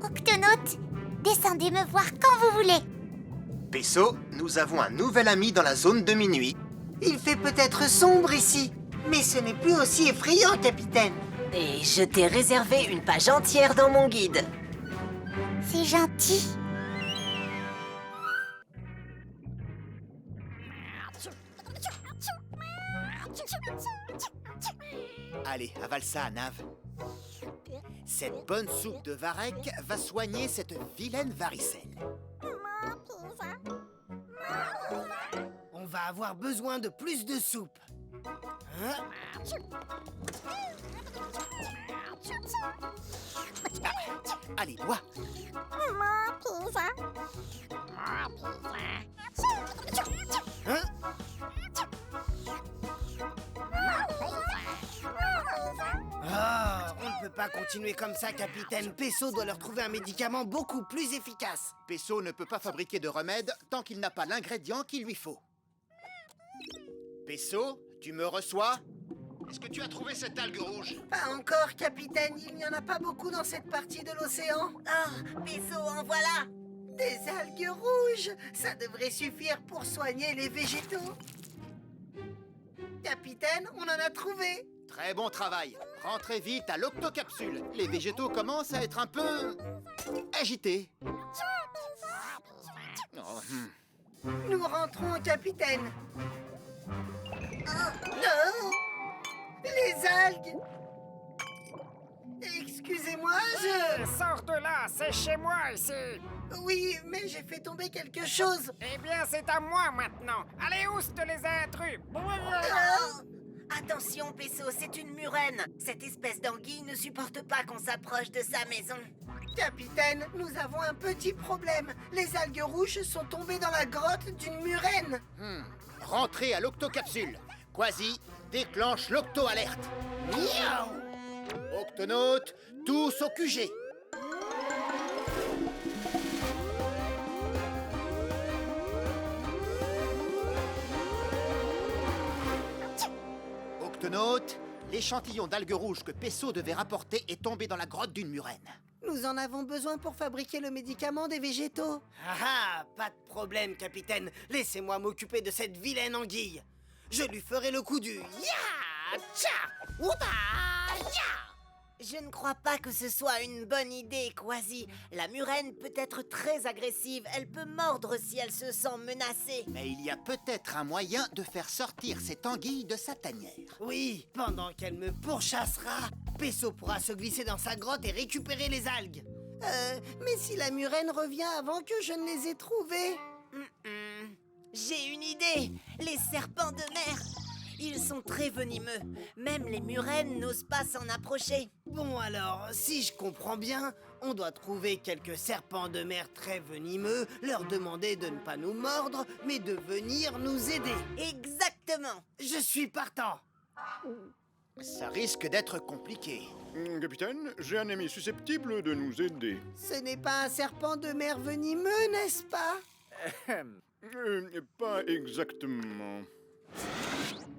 Octonaute, descendez me voir quand vous voulez. Peso, nous avons un nouvel ami dans la zone de minuit. Il fait peut-être sombre ici, mais ce n'est plus aussi effrayant, capitaine. Et je t'ai réservé une page entière dans mon guide. C'est gentil. Allez, avale ça, Nav. Cette bonne soupe de varech va soigner cette vilaine varicelle. On va avoir besoin de plus de soupe. Hein? Allez, bois. Hein? Ah, on ne peut pas continuer comme ça, capitaine. Peso doit leur trouver un médicament beaucoup plus efficace. Peso ne peut pas fabriquer de remède tant qu'il n'a pas l'ingrédient qu'il lui faut. Peso, tu me reçois? Est-ce que tu as trouvé cette algue rouge? Pas encore, capitaine. Il n'y en a pas beaucoup dans cette partie de l'océan. Ah, Peso, en voilà. Des algues rouges. Ça devrait suffire pour soigner les végétaux. Capitaine, on en a trouvé. Très bon travail. Rentrez vite à l'octocapsule. Les végétaux commencent à être un peu agités. Oh, Nous rentrons, capitaine. Non! Les algues! Excusez-moi, Sors de là, c'est chez moi ici. Oui, mais j'ai fait tomber quelque chose. Eh bien, c'est à moi maintenant. Allez, ouste les intrus. Attention, Peso, c'est une murène. Cette espèce d'anguille ne supporte pas qu'on s'approche de sa maison. Capitaine, nous avons un petit problème. Les algues rouges sont tombées dans la grotte d'une murène. Rentrez à l'octocapsule. Quasi, déclenche l'octo-alerte. Miaou! Octonautes, tous au QG. Octonautes, l'échantillon d'algues rouges que Peso devait rapporter est tombé dans la grotte d'une murène. Nous en avons besoin pour fabriquer le médicament des végétaux. Ah, pas de problème, capitaine. Laissez-moi m'occuper de cette vilaine anguille. Je lui ferai le coup du ya, tcha, outa, ya. Je ne crois pas que ce soit une bonne idée, Quasi. La murène peut être très agressive. Elle peut mordre si elle se sent menacée. Mais il y a peut-être un moyen de faire sortir cette anguille de sa tanière. Oui, pendant qu'elle me pourchassera, Peso pourra se glisser dans sa grotte et récupérer les algues. Mais si la murène revient avant que je ne les ai trouvées... J'ai une idée. Les serpents de mer. Ils sont très venimeux. Même les murènes n'osent pas s'en approcher. Bon alors, si je comprends bien, on doit trouver quelques serpents de mer très venimeux, leur demander de ne pas nous mordre, mais de venir nous aider. Exactement. Je suis partant. Ça risque d'être compliqué. Capitaine, j'ai un ami susceptible de nous aider. Ce n'est pas un serpent de mer venimeux, n'est-ce pas? Pas exactement.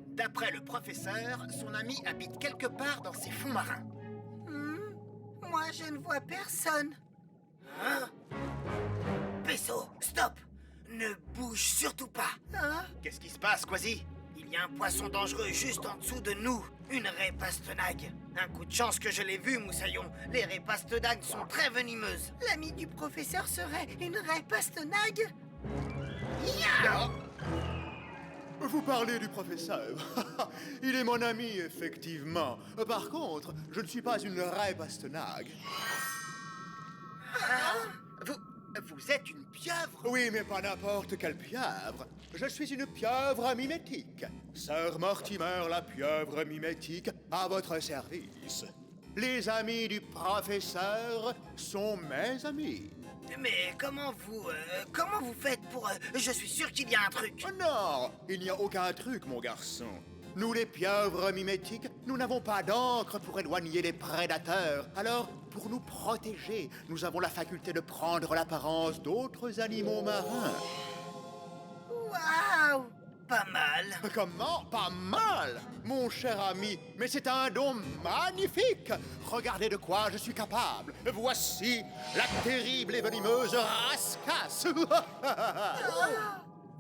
D'après le professeur, son ami habite quelque part dans ses fonds marins. Moi, je ne vois personne. Hein? Peso, stop! Ne bouge surtout pas. Hein? Qu'est-ce qui se passe, Quasi? Il y a un poisson dangereux juste en dessous de nous. Une raie pastenague. Un coup de chance que je l'ai vu, Moussaillon. Les raies pastenagues sont très venimeuses. L'ami du professeur serait une raie pastenague? Non. Vous parlez du professeur. Il est mon ami, effectivement. Par contre, je ne suis pas une raie pastenague. Vous êtes une pieuvre? Oui, mais pas n'importe quelle pieuvre. Je suis une pieuvre mimétique. Sir Mortimer, la pieuvre mimétique, à votre service. Les amis du professeur sont mes amis. Mais comment vous faites pour... Je suis sûr qu'il y a un truc. Oh non, il n'y a aucun truc, mon garçon. Nous les pieuvres mimétiques, nous n'avons pas d'encre pour éloigner les prédateurs. Alors, pour nous protéger, nous avons la faculté de prendre l'apparence d'autres animaux marins. Waouh! Pas mal. Comment? Pas mal, mon cher ami, mais c'est un don magnifique. Regardez de quoi je suis capable. Voici la terrible et venimeuse Rascasse.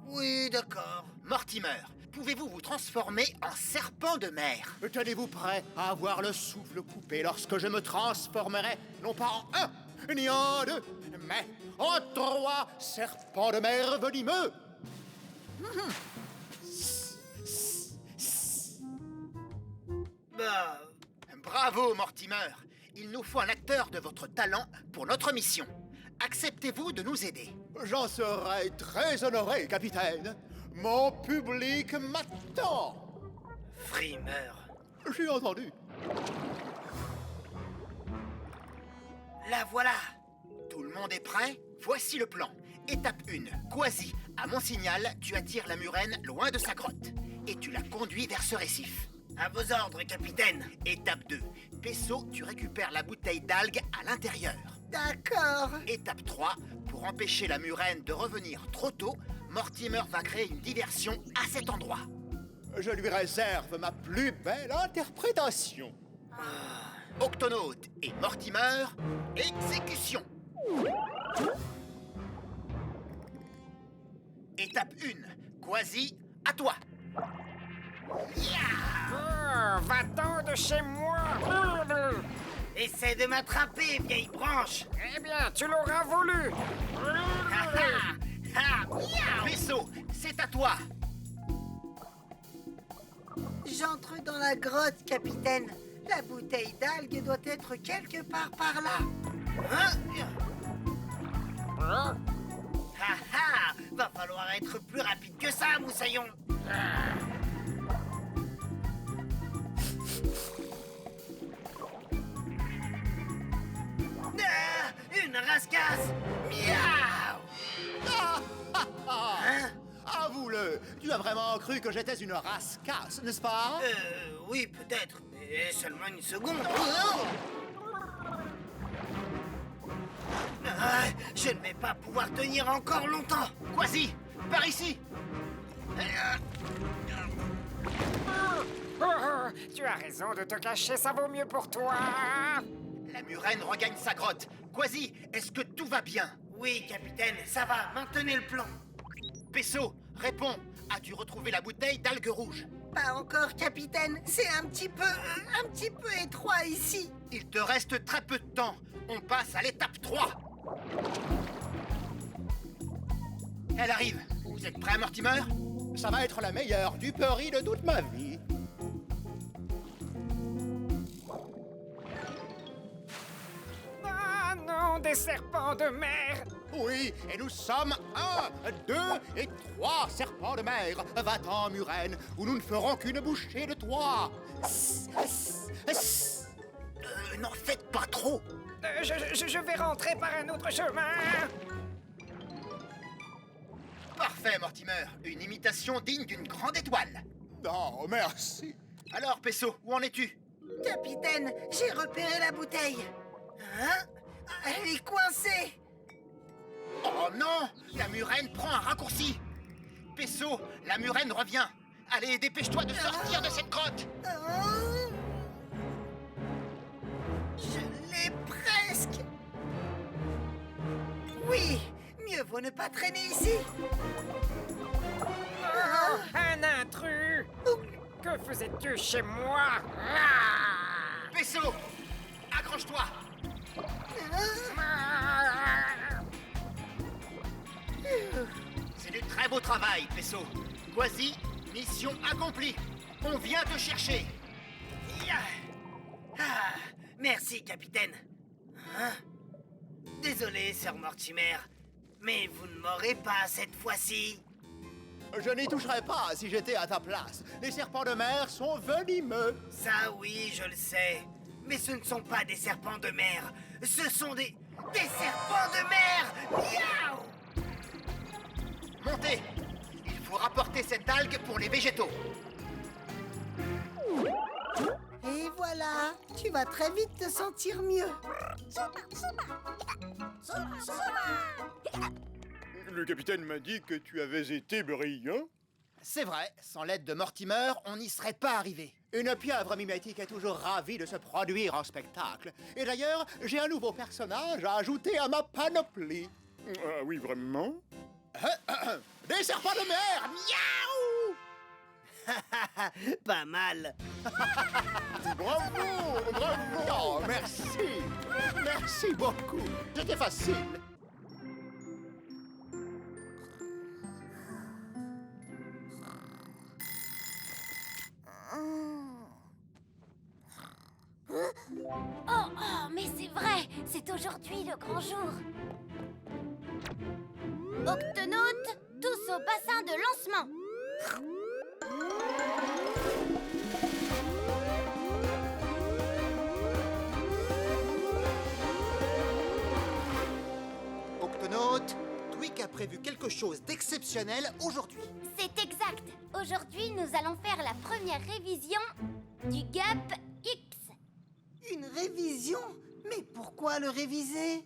Oui, d'accord. Mortimer, pouvez-vous vous transformer en serpent de mer? Tenez-vous prêt à avoir le souffle coupé lorsque je me transformerai, non pas en un, ni en deux, mais en 3 serpents de mer venimeux. Bah, Bravo, Mortimer. Il nous faut un acteur de votre talent pour notre mission. Acceptez-vous de nous aider? J'en serai très honoré, capitaine. Mon public m'attend. frimeur. J'ai entendu. La voilà. Tout le monde est prêt? Voici le plan. Étape 1. Quasi, à mon signal, tu attires la murène loin de sa grotte. Et tu la conduis vers ce récif. À vos ordres, capitaine. Étape 2. Pesso, tu récupères la bouteille d'algues à l'intérieur. D'accord. Étape 3. Pour empêcher la murène de revenir trop tôt, Mortimer va créer une diversion à cet endroit. Je lui réserve ma plus belle interprétation. Octonaute et Mortimer, exécution. Étape 1. Quasi, à toi. Va-t'en de chez moi. Essaie de m'attraper, vieille branche. Eh bien, tu l'auras voulu. Pesso, c'est à toi. J'entre dans la grotte, capitaine. La bouteille d'algues doit être quelque part par là. Va falloir être plus rapide que ça, Moussaillon. Une rascasse. Miaou. Avoue-le, tu as vraiment cru que j'étais une rascasse, n'est-ce pas? Oui, peut-être, mais seulement une seconde. Je ne vais pas pouvoir tenir encore longtemps. Quasi, par ici. Tu as raison de te cacher, ça vaut mieux pour toi. La murène regagne sa grotte. Quasi, est-ce que tout va bien? Oui, capitaine, ça va. Maintenez le plan. Pesso, réponds. As-tu retrouvé la bouteille d'algues rouges? Pas encore, capitaine. C'est un petit peu étroit ici. Il te reste très peu de temps. On passe à l'étape 3. Elle arrive. Vous êtes prêts, Mortimer? Ça va être la meilleure duperie de toute ma vie. Ah non, des serpents de mer. Oui, et nous sommes 1, 2 et 3 serpents de mer. Va-t'en, murène, ou nous ne ferons qu'une bouchée de toi. N'en faites pas trop. Je vais rentrer par un autre chemin. Parfait, Mortimer. Une imitation digne d'une grande étoile. Oh, merci. Alors, Pesso, où en es-tu? Capitaine, j'ai repéré la bouteille. Hein? Elle est coincée. Oh non! La murène prend un raccourci. Pesso, la murène revient. Allez, dépêche-toi de sortir de cette grotte. Je l'ai presque. Oui, mieux vaut ne pas traîner ici. Un intrus. Que faisais-tu chez moi? Pesso, accroche-toi. C'est du très beau travail, Pesso. Quasi, mission accomplie. On vient te chercher. Merci, capitaine. Hein? Désolé, Sir Mortimer, mais vous ne m'aurez pas cette fois-ci. Je n'y toucherais pas si j'étais à ta place. Les serpents de mer sont venimeux. Ça, oui, je le sais. Mais ce ne sont pas des serpents de mer. Ce sont des serpents de mer. Miaou! Montez. Il faut rapporter cette algue pour les végétaux. Tu vas très vite te sentir mieux. Le capitaine m'a dit que tu avais été brillant. C'est vrai, sans l'aide de Mortimer, on n'y serait pas arrivé. Une pieuvre mimétique est toujours ravie de se produire en spectacle. Et d'ailleurs, j'ai un nouveau personnage à ajouter à ma panoplie. Ah oui, vraiment? Des serpents de mer! Miaou! Pas mal. Bravo! Bravo! Oh, merci! Merci beaucoup! C'était facile! Oh, mais c'est vrai, c'est aujourd'hui le grand jour. Octonautes, tous au bassin de lancement. Octonautes, Tweak a prévu quelque chose d'exceptionnel aujourd'hui. C'est exact. Aujourd'hui, nous allons faire la première révision du Gap X. Une révision? Mais pourquoi le réviser?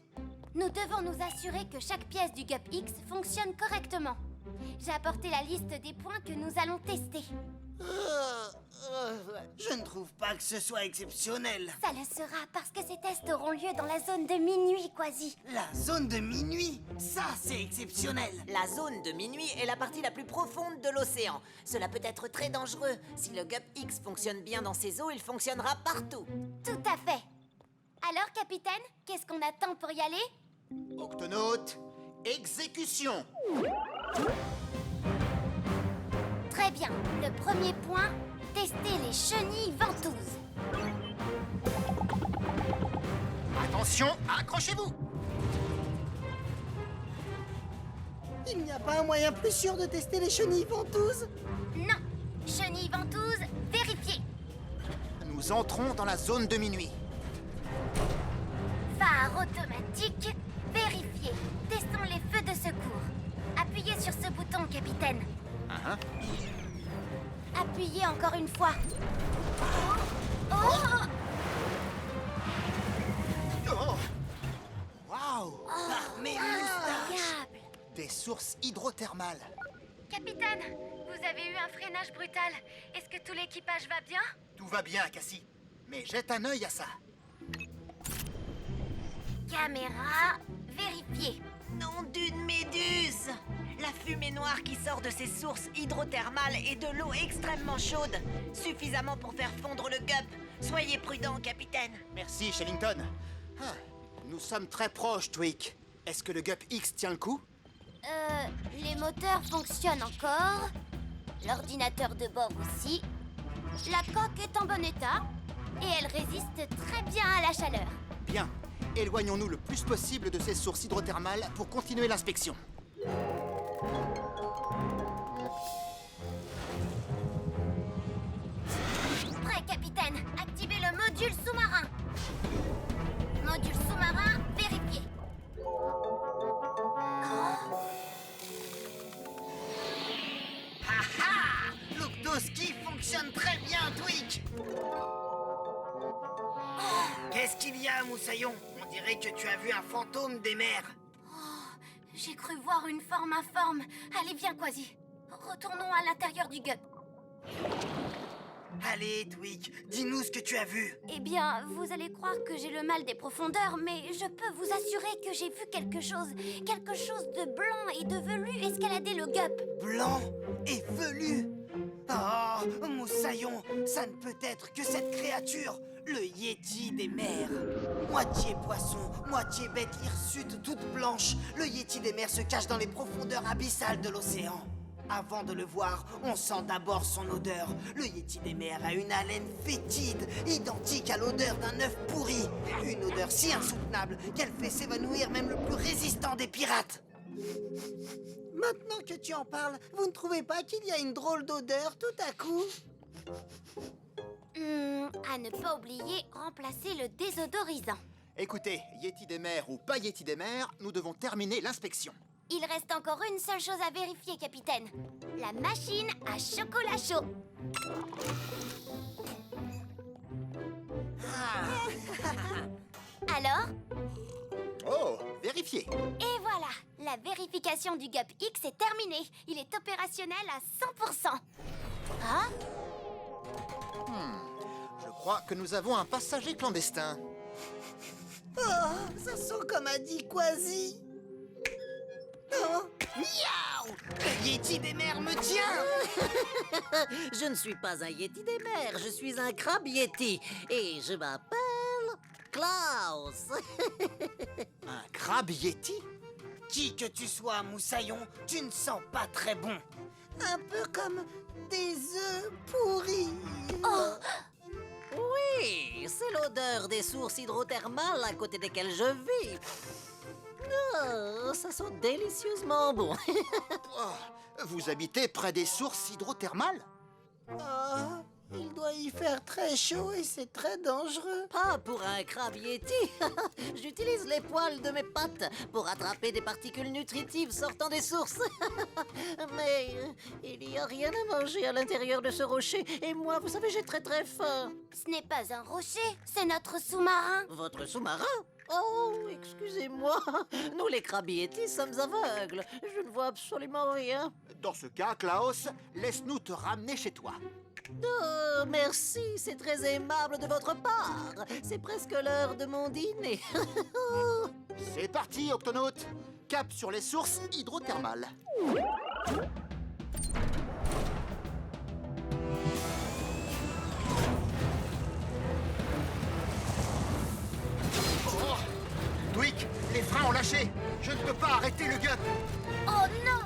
Nous devons nous assurer que chaque pièce du Gap X fonctionne correctement. J'ai apporté la liste des points que nous allons tester. Je ne trouve pas que ce soit exceptionnel. Ça le sera parce que ces tests auront lieu dans la zone de minuit, Quasi. La zone de minuit? Ça, c'est exceptionnel. La zone de minuit est la partie la plus profonde de l'océan. Cela peut être très dangereux. Si le Gap X fonctionne bien dans ces eaux, il fonctionnera partout. Tout à fait. Alors, capitaine, qu'est-ce qu'on attend pour y aller? Octonautes, exécution! Très bien. Le premier point, tester les chenilles ventouses. Attention, accrochez-vous! Il n'y a pas un moyen plus sûr de tester les chenilles ventouses? Non. Chenilles ventouses, vérifiées. Nous entrons dans la zone de minuit. Phare automatique, vérifié. Testons les feux de secours. Appuyez sur ce bouton, capitaine. Appuyez encore une fois. Oh! Oh! Waouh! Mes moustaches! Incroyable! Des sources hydrothermales. Capitaine, vous avez eu un freinage brutal. Est-ce que tout l'équipage va bien? Tout va bien, Cassie. Mais jette un œil à ça. Caméra, vérifiée. Nom d'une méduse! La fumée noire qui sort de ces sources hydrothermales est de l'eau extrêmement chaude. Suffisamment pour faire fondre le Gup. Soyez prudent, capitaine. Merci, Shellington. Ah, nous sommes très proches, Tweak. Est-ce que le Gup X tient le coup? Les moteurs fonctionnent encore. L'ordinateur de bord aussi. La coque est en bon état. Et elle résiste très bien à la chaleur. Bien. Éloignons-nous le plus possible de ces sources hydrothermales pour continuer l'inspection. Prêt, capitaine. Activez le module sous-marin. Module sous-marin vérifié. L'octoski fonctionne très bien, Tweak. Qu'est-ce qu'il y a, Moussaillon? On dirait que tu as vu un fantôme des mers. J'ai cru voir une forme informe. Allez, viens, Quasi. Retournons à l'intérieur du Gup. Allez, Tweak, dis-nous ce que tu as vu. Eh bien, vous allez croire que j'ai le mal des profondeurs, mais je peux vous assurer que j'ai vu quelque chose de blanc et de velu escalader le Gup. Blanc et velu. Oh, Moussaillon, ça ne peut être que cette créature, le Yéti des mers. Moitié poisson, moitié bête hirsute toute blanche, le Yéti des mers se cache dans les profondeurs abyssales de l'océan. Avant de le voir, on sent d'abord son odeur. Le Yéti des mers a une haleine fétide, identique à l'odeur d'un œuf pourri. Une odeur si insoutenable qu'elle fait s'évanouir même le plus résistant des pirates. Maintenant que tu en parles, vous ne trouvez pas qu'il y a une drôle d'odeur tout à coup? À ne pas oublier, remplacer le désodorisant. Écoutez, Yéti des mers ou pas Yéti des mers, nous devons terminer l'inspection. Il reste encore une seule chose à vérifier, capitaine. La machine à chocolat chaud. Alors? Oh, vérifiez. Et voilà, la vérification du Gup X est terminée. Il est opérationnel à 100%. Ah? Je crois que nous avons un passager clandestin. Oh, ça sent comme a dit Quasi. Oh. Miaou! Le Yeti des mers me tient! Je ne suis pas un Yeti des mers, je suis un crabe Yeti. Et je m'appelle Klaus. Un crabe yeti? Qui que tu sois, Moussaillon, tu ne sens pas très bon. Un peu comme des œufs pourris. Oh! Oui, c'est l'odeur des sources hydrothermales à côté desquelles je vis. Oh, ça sent délicieusement bon. Oh, vous habitez près des sources hydrothermales? Oh, il doit y faire très chaud et c'est très dangereux. Pas pour un crabe yeti. J'utilise les poils de mes pattes pour attraper des particules nutritives sortant des sources. Mais il n'y a rien à manger à l'intérieur de ce rocher. Et moi, vous savez, j'ai très faim. Ce n'est pas un rocher, c'est notre sous-marin. Votre sous-marin? Oh, excusez-moi. Nous, les crabes yétis, sommes aveugles. Je ne vois absolument rien. Dans ce cas, Klaus, laisse-nous te ramener chez toi. Oh, merci, c'est très aimable de votre part. C'est presque l'heure de mon dîner. C'est parti, Octonaute. Cap sur les sources hydrothermales. Oh, Dwick, les freins ont lâché. Je ne peux pas arrêter le Gup. Oh non!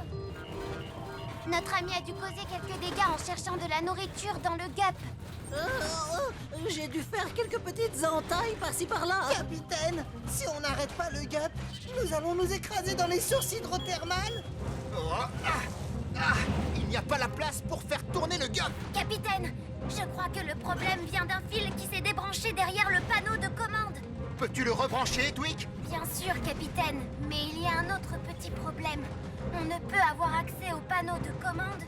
Notre ami a dû causer quelques dégâts en cherchant de la nourriture dans le Gup. J'ai dû faire quelques petites entailles par-ci par-là. Capitaine, si on n'arrête pas le Gup, nous allons nous écraser dans les sources hydrothermales. Oh, il n'y a pas la place pour faire tourner le Gup. Capitaine, je crois que le problème vient d'un fil qui s'est débranché derrière le panneau de commande. Peux-tu le rebrancher, Dwick? Bien sûr, capitaine, mais il y a un autre petit problème. On ne peut avoir accès au panneau de commande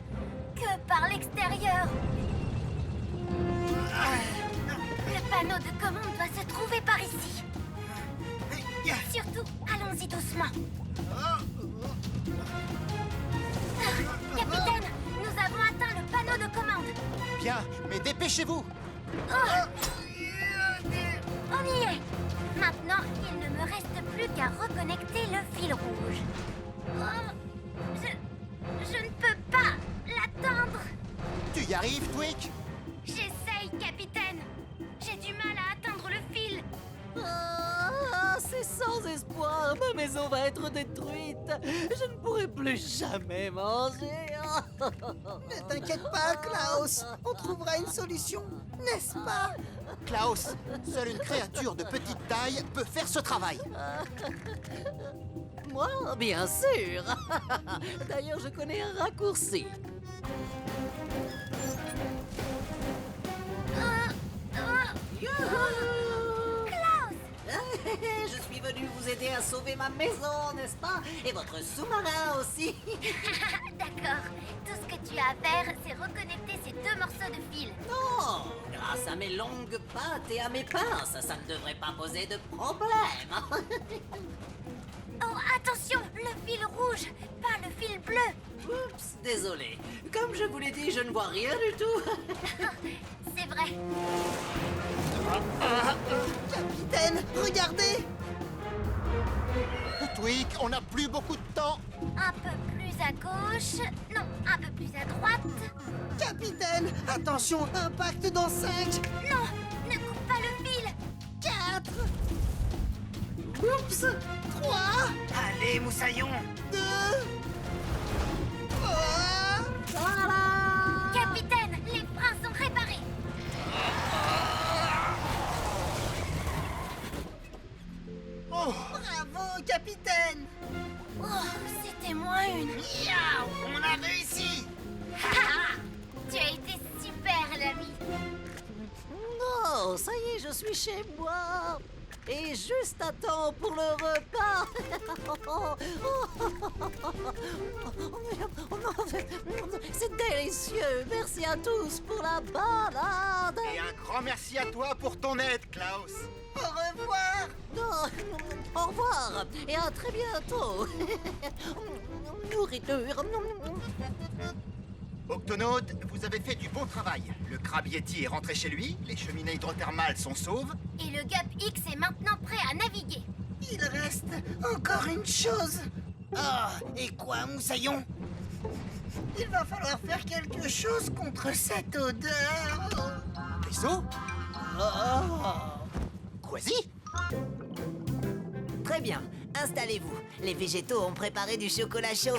que par l'extérieur. Le panneau de commande doit se trouver par ici. Surtout, allons-y doucement. Capitaine, nous avons atteint le panneau de commande. Bien, mais dépêchez-vous. On y est. Maintenant, il ne me reste plus qu'à reconnecter le fil rouge. Oh, je ne peux pas l'attendre. Tu y arrives, Dwick? J'essaye, capitaine. J'ai du mal à atteindre le fil. C'est sans espoir. Ma maison va être détruite. Je ne pourrai plus jamais manger. Ne t'inquiète pas, Klaus. On trouvera une solution, n'est-ce pas? Klaus, seule une créature de petite taille peut faire ce travail. Moi, bien sûr. D'ailleurs, je connais un raccourci. Je suis venu vous aider à sauver ma maison, n'est-ce pas? Et votre sous-marin aussi. D'accord. Tout ce que tu as à faire, c'est reconnecter ces deux morceaux de fil. Non, grâce à mes longues pattes et à mes pinces, ça ne devrait pas poser de problème. Oh, attention, le fil rouge, pas le fil bleu. Oups, désolé. Comme je vous l'ai dit, je ne vois rien du tout. C'est vrai. Capitaine, regardez! Dwick, on n'a plus beaucoup de temps. Un peu plus à gauche. Non, un peu plus à droite. Capitaine, attention, impact dans 5, Non, ne coupe pas le fil. 4, oups, 3, Allez, Moussaillon! 2, voilà! Capitaine, les freins sont réparés. Oh, Bravo, capitaine! Oh, c'était moins une. Miaou! On a réussi! Tu as été super, l'ami. Oh, ça y est, je suis chez moi! Et juste à temps pour le repas! C'est messieurs, merci à tous pour la balade. Et un grand merci à toi pour ton aide, Klaus. Au revoir. Au revoir et à très bientôt. Nourriture. Octonautes, vous avez fait du bon travail. Le crabe Yeti est rentré chez lui, les cheminées hydrothermales sont sauves. Et le Gup X est maintenant prêt à naviguer. Il reste encore une chose. Ah, et quoi, Moussaillon? Il va falloir faire quelque chose contre cette odeur. Vaisseau Quasi? Très bien, installez-vous. Les végétaux ont préparé du chocolat chaud.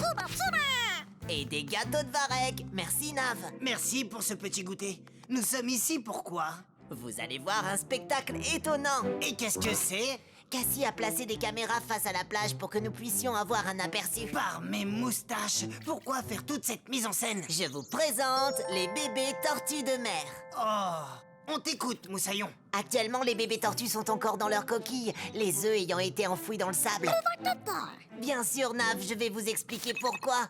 Et des gâteaux de varech. Merci, Nav. Merci pour ce petit goûter. Nous sommes ici pourquoi? Vous allez voir un spectacle étonnant. Et qu'est-ce que c'est? Cassie a placé des caméras face à la plage pour que nous puissions avoir un aperçu. Par mes moustaches, pourquoi faire toute cette mise en scène? Je vous présente les bébés tortues de mer. Oh, on t'écoute, Moussaillon. Actuellement, les bébés tortues sont encore dans leur coquille, les œufs ayant été enfouis dans le sable. Bien sûr, Nav, je vais vous expliquer pourquoi.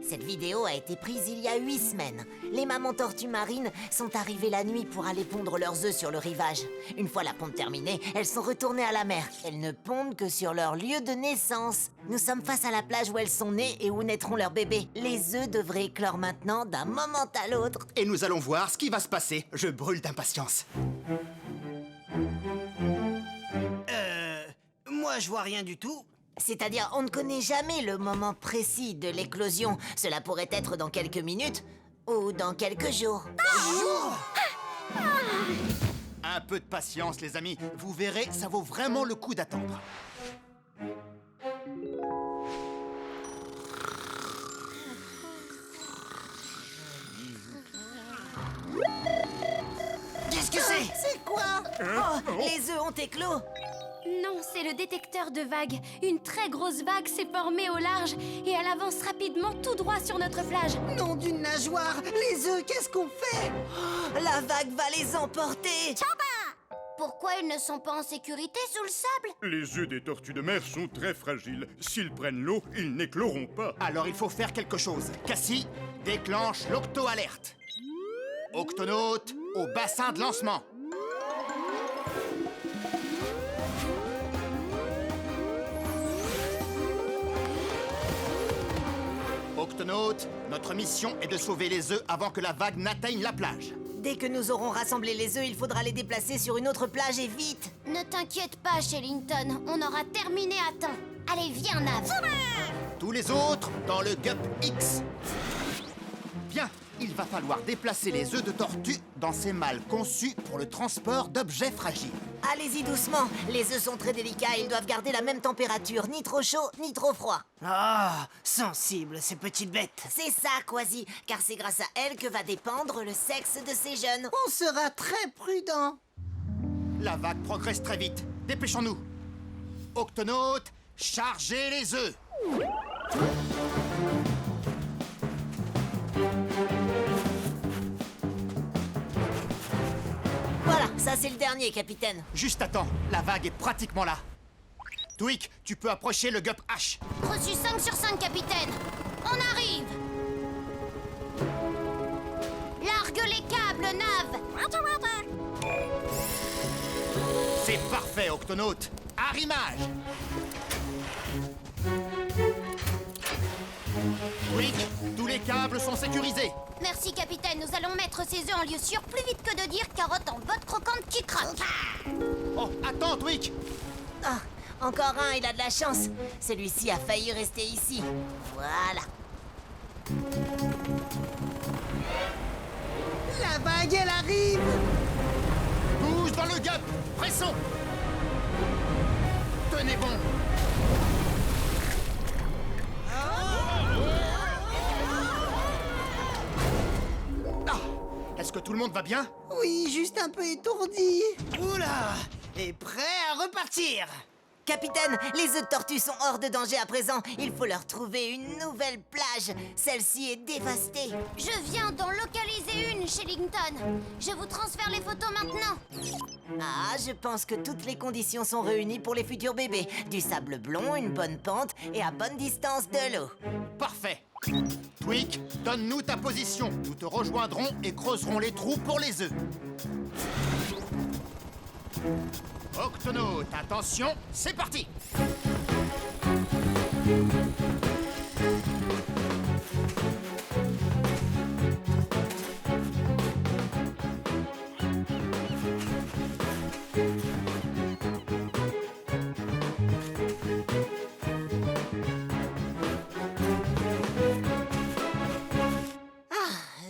Cette vidéo a été prise il y a 8 semaines. Les mamans tortues marines sont arrivées la nuit pour aller pondre leurs œufs sur le rivage. Une fois la ponte terminée, elles sont retournées à la mer. Elles ne pondent que sur leur lieu de naissance. Nous sommes face à la plage où elles sont nées et où naîtront leurs bébés. Les œufs devraient éclore maintenant d'un moment à l'autre. Et nous allons voir ce qui va se passer. Je brûle d'impatience. Moi je vois rien du tout. C'est-à-dire, on ne connaît jamais le moment précis de l'éclosion. Cela pourrait être dans quelques minutes ou dans quelques jours. Un peu de patience, les amis. Vous verrez, ça vaut vraiment le coup d'attendre. Qu'est-ce que c'est? C'est quoi? Oh, les œufs ont éclos. Non, c'est le détecteur de vagues. Une très grosse vague s'est formée au large et elle avance rapidement tout droit sur notre plage. Nom d'une nageoire. Les œufs, qu'est-ce qu'on fait? La vague va les emporter. Pourquoi ils ne sont pas en sécurité sous le sable? Les œufs des tortues de mer sont très fragiles. S'ils prennent l'eau, ils n'écloront pas. Alors il faut faire quelque chose. Cassie, déclenche l'octo-alerte. Octonautes, au bassin de lancement. Octonautes, notre mission est de sauver les œufs avant que la vague n'atteigne la plage. Dès que nous aurons rassemblé les œufs, il faudra les déplacer sur une autre plage et vite. Ne t'inquiète pas, Shellington, on aura terminé à temps. Allez, viens, Nav. Tous les autres dans le Gup X. Bien, il va falloir déplacer les œufs de tortue dans ces malles conçus pour le transport d'objets fragiles. Allez-y doucement, les œufs sont très délicats, ils doivent garder la même température, ni trop chaud, ni trop froid. Ah, sensible, ces petites bêtes. C'est ça, Quasi, car c'est grâce à elles que va dépendre le sexe de ces jeunes. On sera très prudent. La vague progresse très vite. Dépêchons-nous. Octonautes, chargez les œufs. Voilà, ça c'est le dernier, capitaine. Juste attends, la vague est pratiquement là. Tweak, tu peux approcher le Gup H. Reçu 5 sur 5, capitaine. On arrive. Largue les câbles, Nav. C'est parfait, Octonautes. Arrimage. Tweak, tous les câbles sont sécurisés. Merci, capitaine. Nous allons mettre ces œufs en lieu sûr plus vite que de dire carotte en botte croquante qui craque. Oh, attends, Tweak. Ah, encore un, il a de la chance. Celui-ci a failli rester ici. Voilà. La vague, elle arrive. Bouge dans le Gup. Pressons. Tenez bon. Est-ce que tout le monde va bien? Oui, juste un peu étourdi. Oula, et prêt à repartir. Capitaine, les œufs de tortue sont hors de danger à présent. Il faut leur trouver une nouvelle plage. Celle-ci est dévastée. Je viens d'en localiser une, Shellington. Je vous transfère les photos maintenant. Ah, je pense que toutes les conditions sont réunies pour les futurs bébés. Du sable blond, une bonne pente et à bonne distance de l'eau. Parfait. Twig, donne-nous ta position. Nous te rejoindrons et creuserons les trous pour les œufs. Octonaute, attention, c'est parti!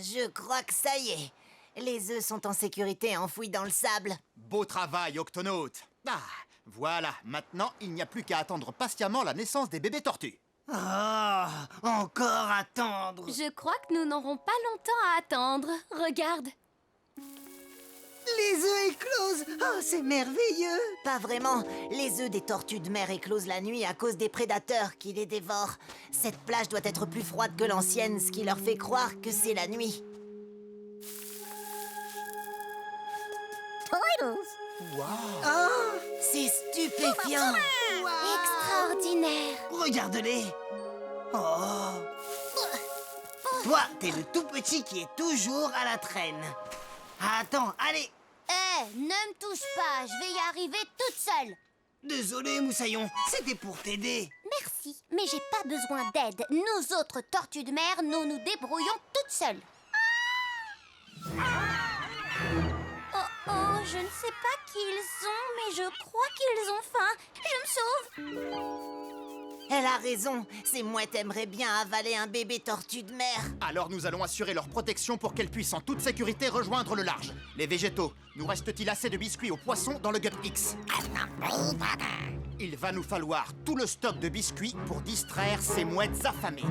Je crois que ça y est. Les œufs sont en sécurité enfouis dans le sable. Beau travail, Octonaute. Ah, voilà, maintenant, il n'y a plus qu'à attendre patiemment la naissance des bébés tortues. Ah, encore attendre. Je crois que nous n'aurons pas longtemps à attendre. Regarde. Les œufs éclosent. Oh, c'est merveilleux. Pas vraiment. Les œufs des tortues de mer éclosent la nuit à cause des prédateurs qui les dévorent. Cette plage doit être plus froide que l'ancienne, ce qui leur fait croire que c'est la nuit. Oh, C'est stupéfiant. Extraordinaire. regarde-les. Oh. Toi, t'es le tout petit qui est toujours à la traîne. Attends, allez. Ne me touche pas, je vais y arriver toute seule. Désolé, Moussaillon, c'était pour t'aider. Merci, mais j'ai pas besoin d'aide. Nous autres tortues de mer, nous nous débrouillons toutes seules. Oh, je ne sais pas qui ils sont, mais je crois qu'ils ont faim. Je me sauve. Elle a raison. Ces mouettes aimeraient bien avaler un bébé tortue de mer. Alors nous allons assurer leur protection pour qu'elles puissent en toute sécurité rejoindre le large. Les végétaux, nous reste-t-il assez de biscuits aux poissons dans le Gup X? Il va nous falloir tout le stock de biscuits pour distraire ces mouettes affamées.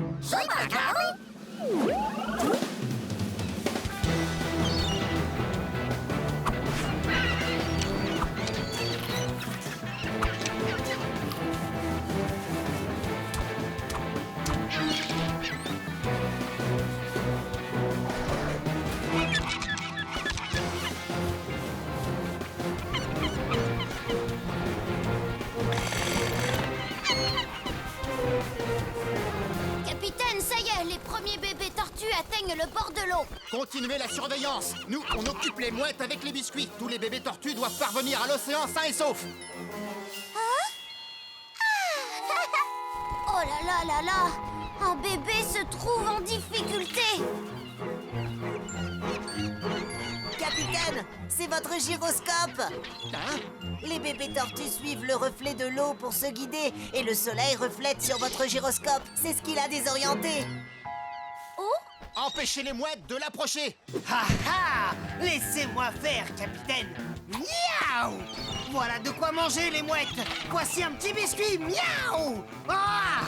Capitaine, ça y est, les premiers bébés tortues atteignent le bord de l'eau. Continuez la surveillance. Nous, on occupe les mouettes avec les biscuits. Tous les bébés tortues doivent parvenir à l'océan sains et saufs. Oh là là là là! Un bébé se trouve en difficulté! Capitaine, c'est votre gyroscope. Hein? Les bébés tortues suivent le reflet de l'eau pour se guider et le soleil reflète sur votre gyroscope. C'est ce qui l'a désorienté. Empêchez les mouettes de l'approcher. Ha ha! Laissez-moi faire, capitaine. Miaou! Voilà de quoi manger, les mouettes. Voici un petit biscuit. Miaou! Ah!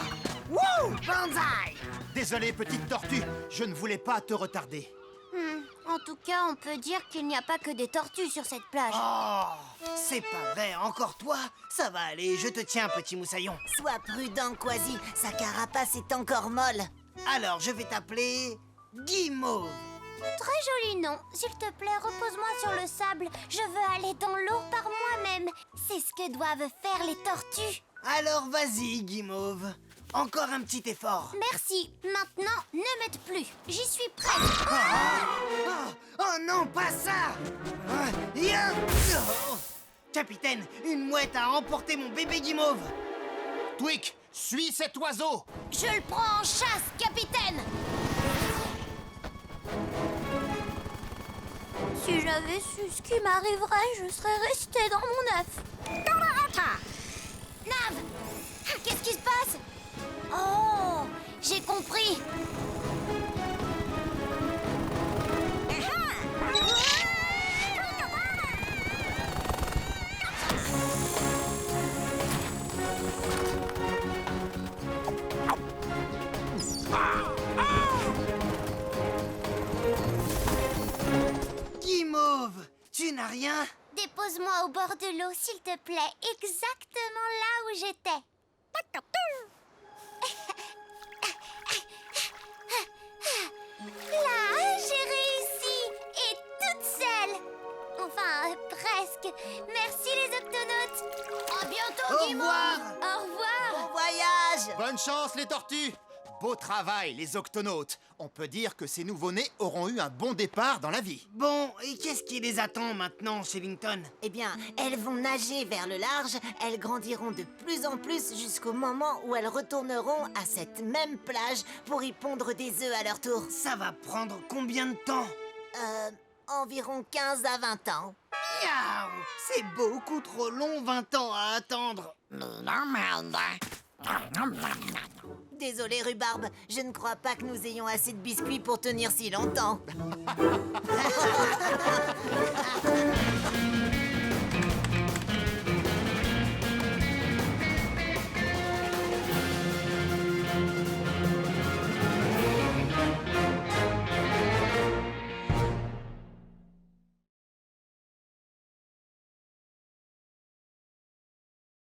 Wouh! Banzai! Désolé, petite tortue, je ne voulais pas te retarder. En tout cas, on peut dire qu'il n'y a pas que des tortues sur cette plage. Oh! C'est pas vrai, encore toi? Ça va aller, je te tiens, petit moussaillon. Sois prudent, Quasi. Sa carapace est encore molle. Alors, je vais t'appeler Guimauve. Très joli nom. S'il te plaît, repose-moi sur le sable. Je veux aller dans l'eau par moi-même. C'est ce que doivent faire les tortues. Alors, vas-y, Guimauve. Encore un petit effort. Merci. Maintenant, ne m'aide plus. J'y suis prête. Oh non, pas ça! Ya! Oh. Capitaine, une mouette a emporté mon bébé Guimauve. Twig, suis cet oiseau. Je le prends en chasse, capitaine. Si j'avais su ce qui m'arriverait, je serais restée dans mon œuf. Nav! Qu'est-ce qui se passe? Oh! J'ai compris. Guimauve, tu n'as rien? Des Dépose-moi au bord de l'eau, s'il te plaît, exactement là où j'étais. Là, j'ai réussi, et toute seule. Enfin, presque. Merci les octonautes. À bientôt, Au Guimauve. revoir. Au revoir. Bon voyage! Bonne chance, les tortues! Beau travail, les octonautes. On peut dire que ces nouveau-nés auront eu un bon départ dans la vie. Bon, et qu'est-ce qui les attend maintenant, Shellington? Eh bien, elles vont nager vers le large, elles grandiront de plus en plus jusqu'au moment où elles retourneront à cette même plage pour y pondre des œufs à leur tour. Ça va prendre combien de temps? Environ 15 à 20 ans. Miaou! C'est beaucoup trop long, 20 ans à attendre. Désolé, Rhubarbe, je ne crois pas que nous ayons assez de biscuits pour tenir si longtemps.